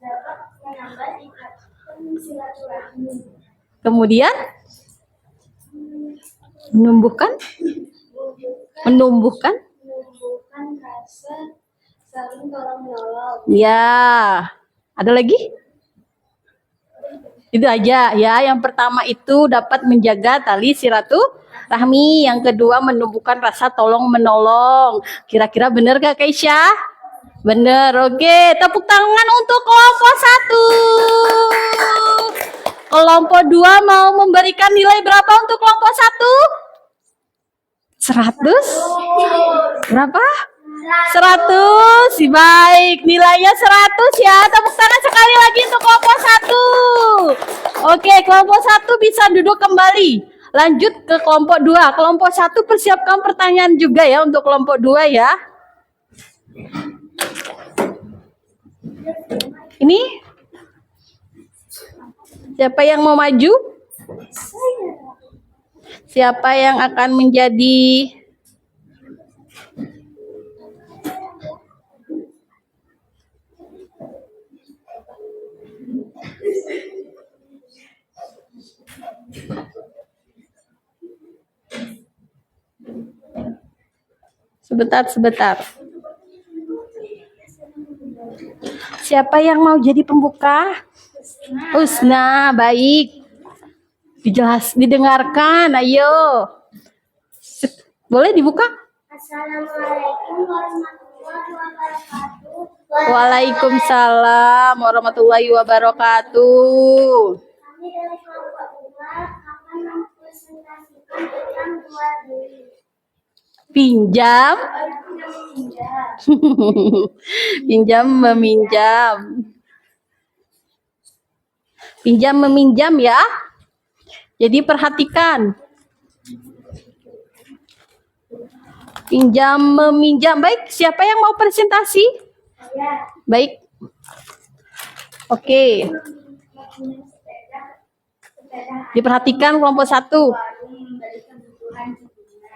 Dapat menambah ikatan silaturahmi. Kemudian menumbuhkan Menumbuhkan rasa saling tolong menolong. Ya, ada lagi? Itu aja ya. Yang pertama itu dapat menjaga tali silaturahmi. Yang kedua menumbuhkan rasa tolong menolong. Kira-kira benar gak Kaisya? Benar. Oke, tepuk tangan untuk kelompok 1. Kelompok 2 mau memberikan nilai berapa untuk kelompok 1? 100? Berapa? 100. Baik, nilainya 100 ya. Tepuk tangan sekali lagi untuk kelompok 1. Oke, kelompok 1 bisa duduk kembali. Lanjut ke kelompok 2. Kelompok 1 persiapkan pertanyaan juga ya untuk kelompok 2 ya. Ini siapa yang mau maju? Siapa yang akan menjadi Sebentar. Siapa yang mau jadi pembuka? Husna, baik. Didengarkan, ayo. Boleh dibuka? Assalamualaikum warahmatullahi wabarakatuh. Waalaikumsalam warahmatullahi wabarakatuh. Kami dari kelompok 2 akan mempresentasikan tentang jual beli. Pinjam, pinjam meminjam. Pinjam meminjam ya. Jadi perhatikan. Pinjam meminjam. Baik, siapa yang mau presentasi? Saya Baik. Oke. sepeda Diperhatikan kelompok 1. warung memberi kebutuhan hidupnya.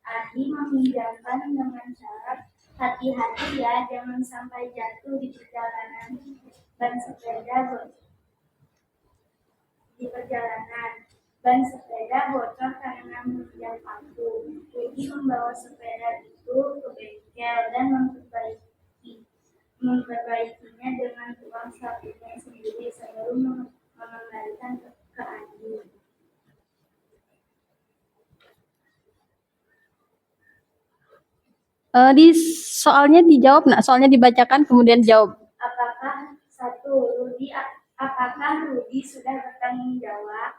Adi meminjamkan dengan syarat hati-hati ya, jangan sampai jatuh di perjalanan. Ban sepeda bocor karena meminjam paku. Rudi membawa sepeda itu ke bengkel dan memperbaikinya dengan uang sakunya sendiri sebelum mengembalikan ke Adi. Di soalnya dijawab, nak. Soalnya dibacakan kemudian jawab. Apakah Rudi sudah bertanggung jawab?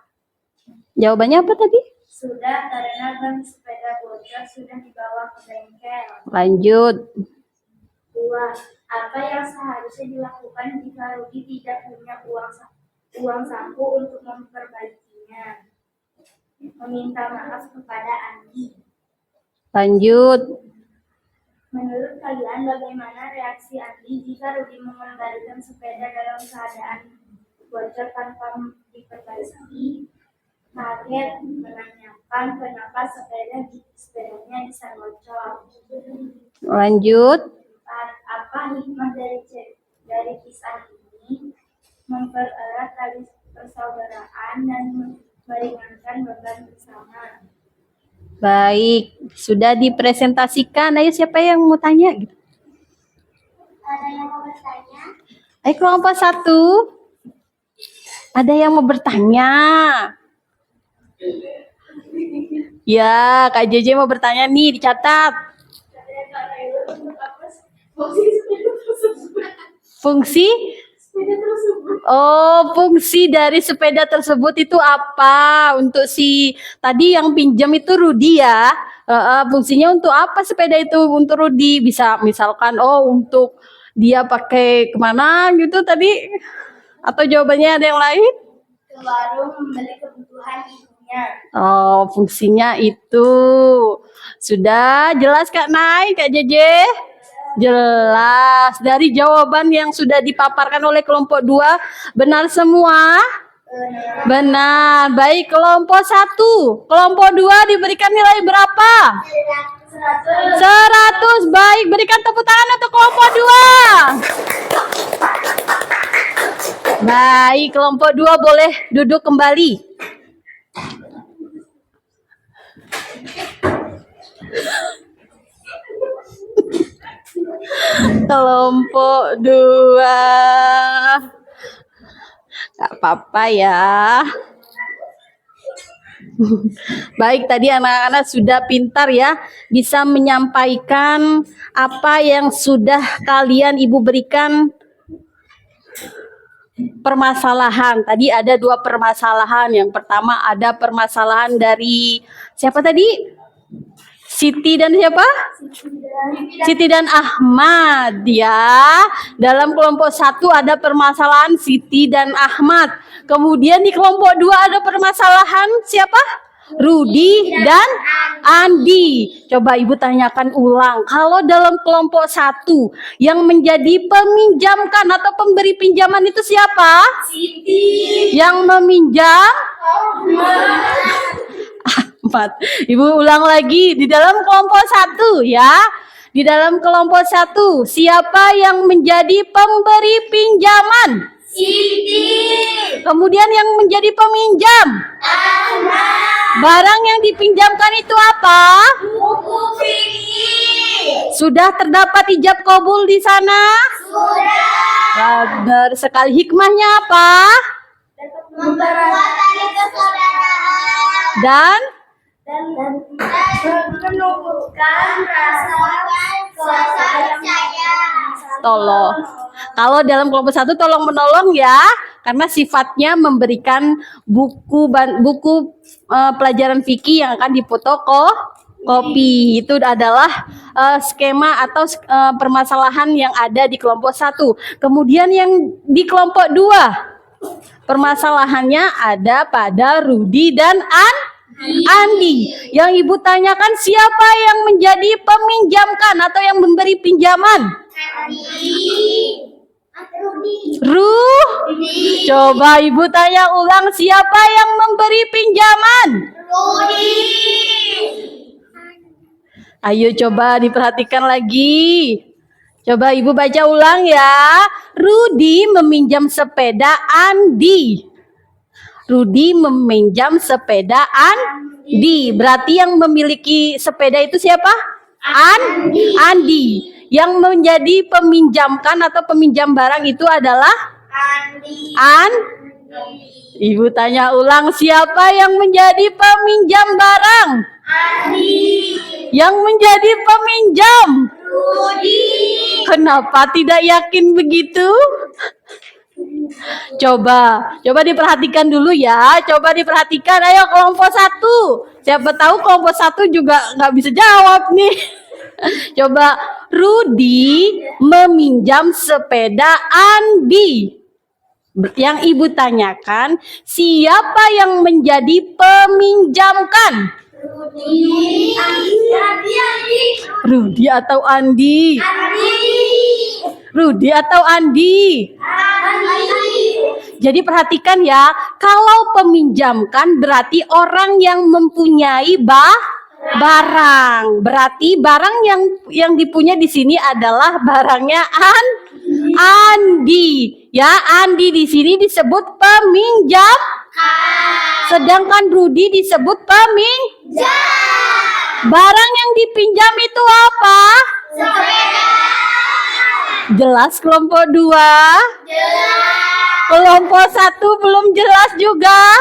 Jawabannya apa tadi? Sudah, karena ban sepeda bocor sudah dibawa ke bengkel. Lanjut. 2. Apa yang seharusnya dilakukan jika Rudi tidak punya uang saku untuk memperbaikinya? Meminta maaf kepada Andi. Lanjut. Menurut kalian bagaimana reaksi Andi jika Rudi mengembalikan sepeda dalam keadaan bocor tanpa diperbaiki? Kaget, menanyakan kenapa sepedanya bisa bocor. Lanjut. 4. Apa hikmah dari kisah ini? Mempererat tali persaudaraan dan meringankan beban bersama. Baik, sudah dipresentasikan. Ayo siapa yang mau tanya? Ada yang mau bertanya? Ayo kelompok 1. Ada yang mau bertanya? Ya, Kak JJ mau bertanya nih, dicatat. Fungsi? Oh, fungsi dari sepeda tersebut itu apa? Untuk si tadi yang pinjam itu Rudi ya. Fungsinya untuk apa sepeda itu untuk Rudi? Bisa misalkan untuk dia pakai kemana gitu tadi? Atau jawabannya ada yang lain? Ke warung membeli kebutuhan hidupnya. Oh, fungsinya itu. Sudah jelas Kak Nay, Kak JJ? Jelas. Dari jawaban yang sudah dipaparkan oleh kelompok 2, benar semua? Benar. Baik, kelompok 1. Kelompok 2 diberikan nilai berapa? 100. Baik, berikan tepuk tangan untuk kelompok 2. Baik, kelompok 2 boleh duduk kembali. Kelompok 2. Gak apa-apa ya. Baik, tadi anak-anak sudah pintar ya, bisa menyampaikan apa yang sudah kalian Ibu berikan permasalahan. Tadi ada 2 permasalahan. Yang pertama ada permasalahan dari siapa tadi? Siti dan siapa? Siti dan Ahmad ya. Dalam kelompok 1 ada permasalahan Siti dan Ahmad. Kemudian di kelompok 2 ada permasalahan siapa? Rudi dan Andi. Coba Ibu tanyakan ulang. Kalau dalam kelompok 1 yang menjadi peminjamkan atau pemberi pinjaman itu siapa? Siti. Yang meminjam? Ahmad. Ibu ulang lagi di dalam kelompok 1 ya. Di dalam kelompok 1 siapa yang menjadi pemberi pinjaman? Siti. Kemudian yang menjadi peminjam? Ahmad. Barang yang dipinjamkan itu apa? Buku fikih. Sudah terdapat ijab kabul di sana? Sudah. Benar sekali. Hikmahnya apa? Memperkuat tali persaudaraan Dan dan menumbuhkan rasa percaya. tolong. Kalau dalam kelompok satu tolong menolong ya, karena sifatnya memberikan buku pelajaran fikih yang akan difotokopi. Itu adalah skema atau permasalahan yang ada di kelompok satu. Kemudian yang di kelompok dua, permasalahannya ada pada Rudi dan Andi. Yang ibu tanyakan siapa yang menjadi peminjamkan atau yang memberi pinjaman? Coba ibu tanya ulang, siapa yang memberi pinjaman? Ayo coba diperhatikan lagi. Coba ibu baca ulang ya. Rudi meminjam sepeda Andi. Rudi meminjam sepeda Andi. Berarti yang memiliki sepeda itu siapa? Andi. Yang menjadi peminjamkan atau peminjam barang itu adalah Ibu tanya ulang, siapa yang menjadi peminjam barang? Yang menjadi peminjam? Kenapa tidak yakin begitu? Coba diperhatikan dulu ya. Coba diperhatikan. Ayo kelompok satu. Siapa tahu kelompok satu juga nggak bisa jawab nih. Coba, Rudi meminjam sepeda Andi. Yang ibu tanyakan, siapa yang menjadi peminjamkan? Rudi atau Andi? Rudi atau Andi? Jadi perhatikan ya, kalau peminjamkan berarti orang yang mempunyai barang. Berarti barang yang dipunya di sini adalah barangnya Andi. Ya, Andi di sini disebut peminjam. Sedangkan Rudi disebut peminjam. Barang yang dipinjam itu apa? Sepeda. Jelas kelompok 2? Kelompok 1 belum jelas juga?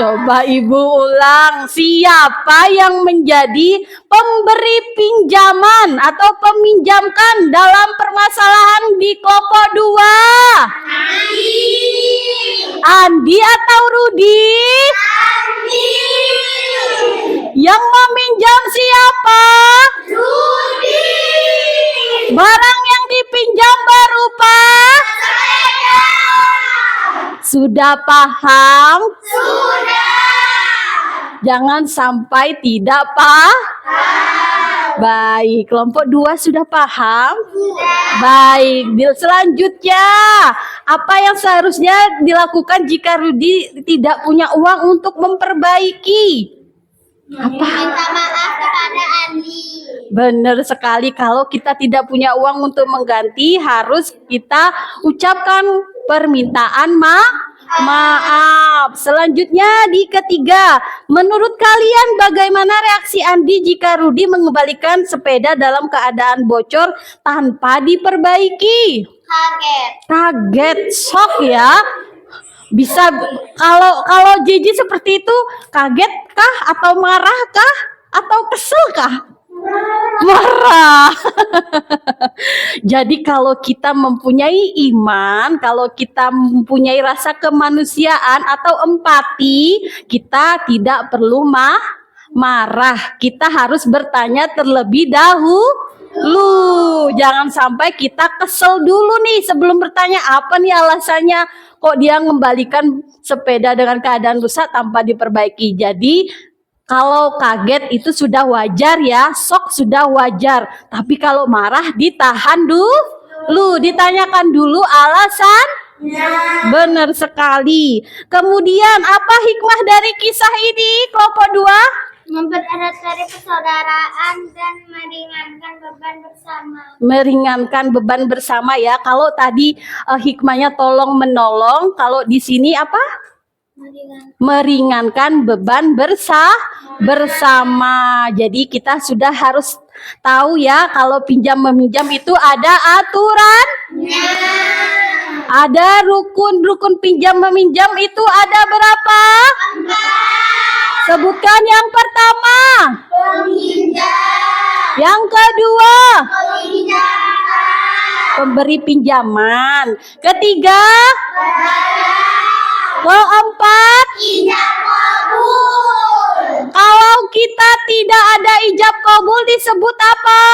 Coba ibu ulang, siapa yang menjadi pemberi pinjaman atau peminjamkan dalam permasalahan di kelompok 2? Andi atau Rudi? Yang meminjam siapa? Rudi. Barang yang dipinjam berupa? Sudah paham? Jangan sampai tidak paham. Baik, kelompok 2 sudah paham? Baik, selanjutnya apa yang seharusnya dilakukan jika Rudi tidak punya uang untuk memperbaiki? Minta maaf kepada Andi. Benar sekali, kalau kita tidak punya uang untuk mengganti, harus kita ucapkan permintaan maaf. Selanjutnya di ketiga, menurut kalian bagaimana reaksi Andi jika Rudi mengembalikan sepeda dalam keadaan bocor tanpa diperbaiki? Kaget, shock ya. Bisa kalau Jiji seperti itu, kaget kah atau marah kah atau kesel kah? Marah. Jadi kalau kita mempunyai iman, kalau kita mempunyai rasa kemanusiaan atau empati, kita tidak perlu marah. Kita harus bertanya terlebih dahulu. Jangan sampai kita kesel dulu nih sebelum bertanya apa nih alasannya kok dia mengembalikan sepeda dengan keadaan rusak tanpa diperbaiki. Jadi kalau kaget itu sudah wajar ya, shock sudah wajar. Tapi kalau marah ditahan dulu, ditanyakan dulu alasan. Benar sekali. Kemudian apa hikmah dari kisah ini kelompok 2? Mempererat tali persaudaraan dan meringankan beban bersama. Meringankan beban bersama ya. Kalau tadi hikmahnya tolong menolong, kalau di sini apa? Meringankan beban bersama. Jadi kita sudah harus tahu ya, kalau pinjam meminjam itu ada aturan. Ada rukun pinjam meminjam itu ada berapa? Sebutkan yang pertama. Yang kedua, pemberi pinjaman. Ketiga, keempat, kalau kita tidak ada ijab kabul disebut apa?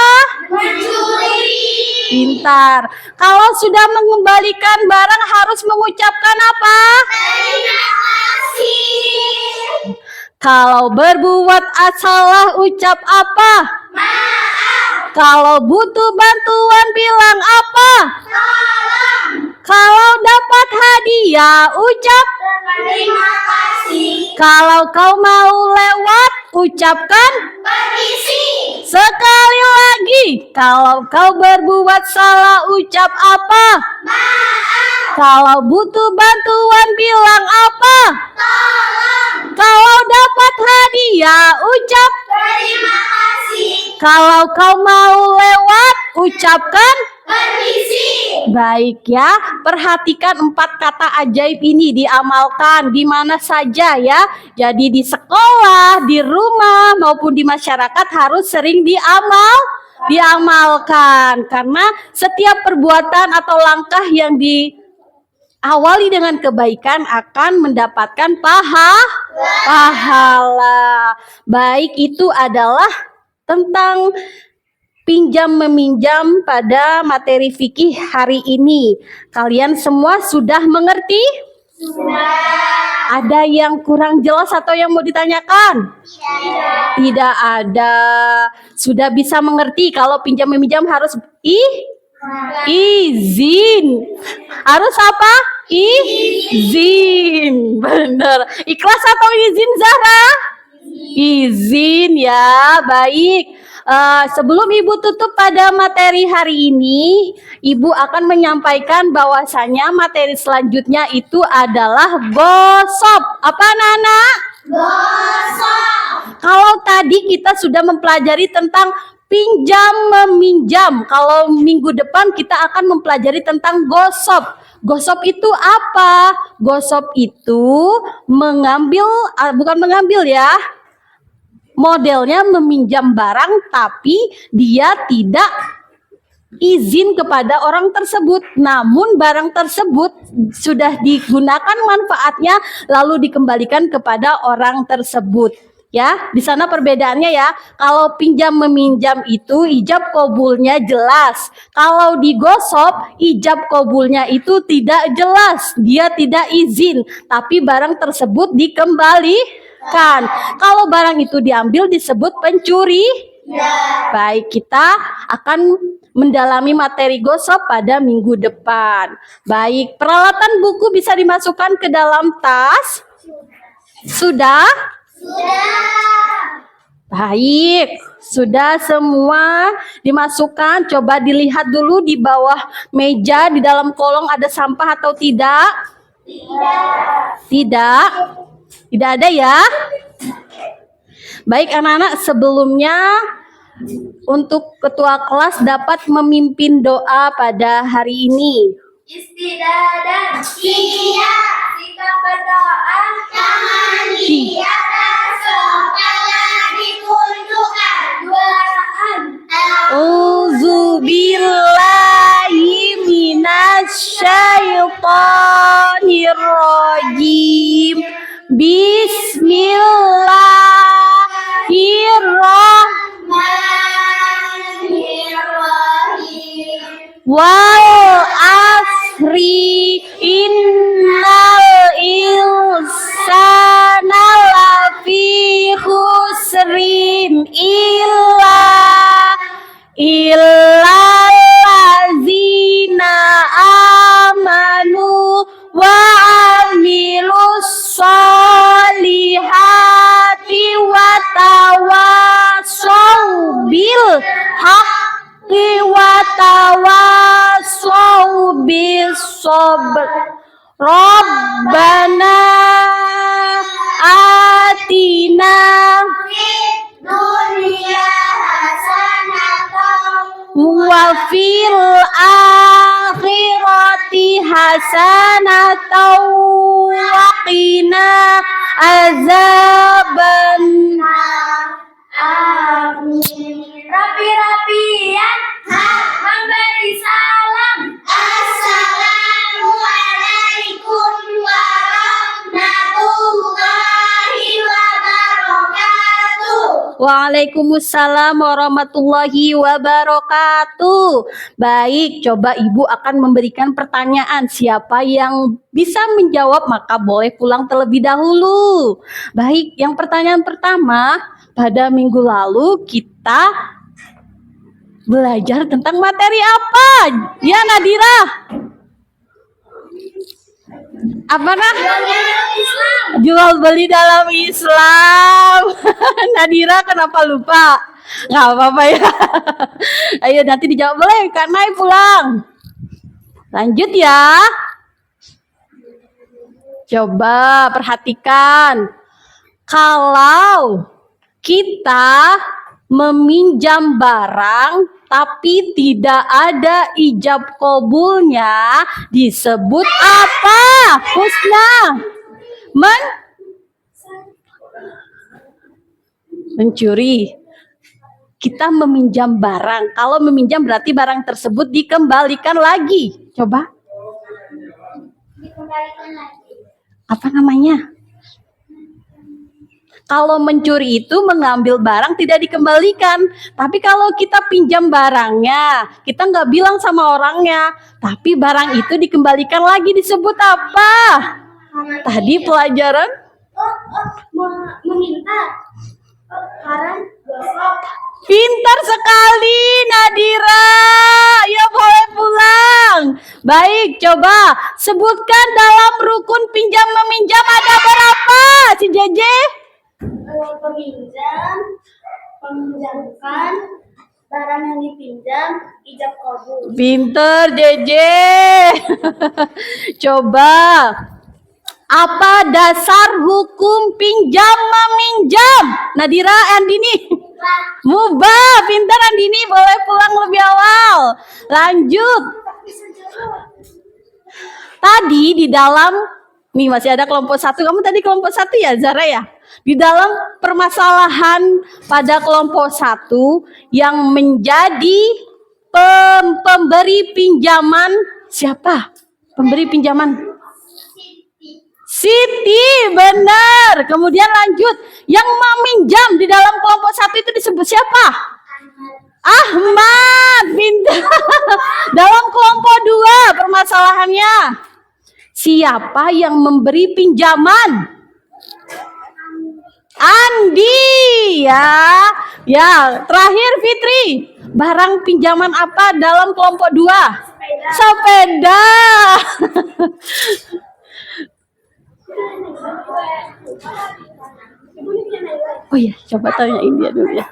Pintar. Kalau sudah mengembalikan barang harus mengucapkan apa? Kalau berbuat salah ucap apa? Kalau butuh bantuan bilang apa? Kalau dapat hadiah ucap. Kalau kau mau lewat ucapkan. Sekali lagi, kalau kau berbuat salah ucap apa? Kalau butuh bantuan bilang apa? Kalau dapat hadiah ucap. Kalau kau mau lewat ucapkan. Baik ya, perhatikan 4 kata ajaib ini diamalkan di mana saja ya. Jadi di sekolah, di rumah maupun di masyarakat harus sering diamalkan, karena setiap perbuatan atau langkah yang diawali dengan kebaikan akan mendapatkan pahala. Baik, itu adalah tentang pinjam meminjam pada materi fikih hari ini. Kalian semua sudah mengerti? Ada yang kurang jelas atau yang mau ditanyakan? Tidak ada. Sudah bisa mengerti kalau pinjam meminjam harus izin. Harus apa? Izin. Benar. Ikhlas atau izin, Zahra? Izin ya. Baik. Sebelum Ibu tutup pada materi hari ini, Ibu akan menyampaikan bahwasanya materi selanjutnya itu adalah gosop. Apa, Nana? Gosop. Kalau tadi kita sudah mempelajari tentang pinjam meminjam, kalau minggu depan kita akan mempelajari tentang gosop. Gosop itu apa? Gosop itu bukan mengambil ya. Modelnya meminjam barang tapi dia tidak izin kepada orang tersebut. Namun barang tersebut sudah digunakan manfaatnya lalu dikembalikan kepada orang tersebut. Ya, di sana perbedaannya ya. Kalau pinjam meminjam itu ijab kabulnya jelas. Kalau digosop ijab kabulnya itu tidak jelas. Dia tidak izin, tapi barang tersebut dikembalikan. Kalau barang itu diambil disebut pencuri. Baik, kita akan mendalami materi gosop pada minggu depan. Baik, peralatan buku bisa dimasukkan ke dalam tas? Sudah? Baik, sudah semua dimasukkan. Coba dilihat dulu di bawah meja, di dalam kolong ada sampah atau tidak? Tidak ada ya. Baik anak-anak, sebelumnya untuk ketua kelas dapat memimpin doa pada hari ini. Istidadan iya, sikap berdoa jangan diatas jangan ditunjukkan 2 rakaat. Auzubillahi minasyaitonirrajim. Bismillahirrahmanirrahim. Wal asri innal insana lafi khusrin illallazina amanu wa amilus solihati wa tawasaw bil haqqi wa tawasaw bis sabr. Rabbana wa fil akhirati hasanatan wa qina azaban. Amin. Rapi-rapian memberi salam. Assalamualaikum warahmatullahi wabarakatuh. Waalaikumsalam warahmatullahi wabarakatuh. Baik, coba Ibu akan memberikan pertanyaan. Siapa yang bisa menjawab maka boleh pulang terlebih dahulu. Baik, yang pertanyaan pertama, pada minggu lalu kita belajar tentang materi apa? Ya Nadira? Apa nah? Jual beli dalam Islam. Nadira kenapa lupa? Nggak apa-apa ya. Ayo nanti dijawab boleh. Kak Nay pulang. Lanjut ya. Coba perhatikan. Kalau kita meminjam barang tapi tidak ada ijab kabulnya, disebut apa? Husna. Mencuri. Kita meminjam barang. Kalau meminjam berarti barang tersebut dikembalikan lagi. Coba. Dikembalikan lagi. Apa namanya? Kalau mencuri itu mengambil barang tidak dikembalikan. Tapi kalau kita pinjam barangnya, kita nggak bilang sama orangnya. Tapi barang itu dikembalikan lagi, disebut apa? Tadi pelajaran? Meminta. Sekarang besok. Pintar sekali Nadira. Ya boleh pulang. Baik, coba sebutkan dalam rukun pinjam meminjam ada berapa? Si Jeje? Peminjam, meminjamkan barang yang dipinjam, ijab kabul. Pinter Jeje. Coba apa dasar hukum pinjam meminjam? Nadira, Andini. Mubah, pintar Andini, boleh pulang lebih awal. Lanjut. Tadi di dalam, nih masih ada kelompok satu. Kamu tadi kelompok satu ya Zara ya? Di dalam permasalahan pada kelompok satu yang menjadi pemberi pinjaman siapa? Pemberi pinjaman? Siti, benar. Kemudian lanjut. Yang meminjam di dalam kelompok satu itu disebut siapa? Ahmad, pintar. Dalam kelompok dua permasalahannya. Siapa yang memberi pinjaman? Andi, ya. Ya, terakhir Fitri. Barang pinjaman apa dalam kelompok dua? Sepeda. Oh iya, coba tanyain dia dulu ya.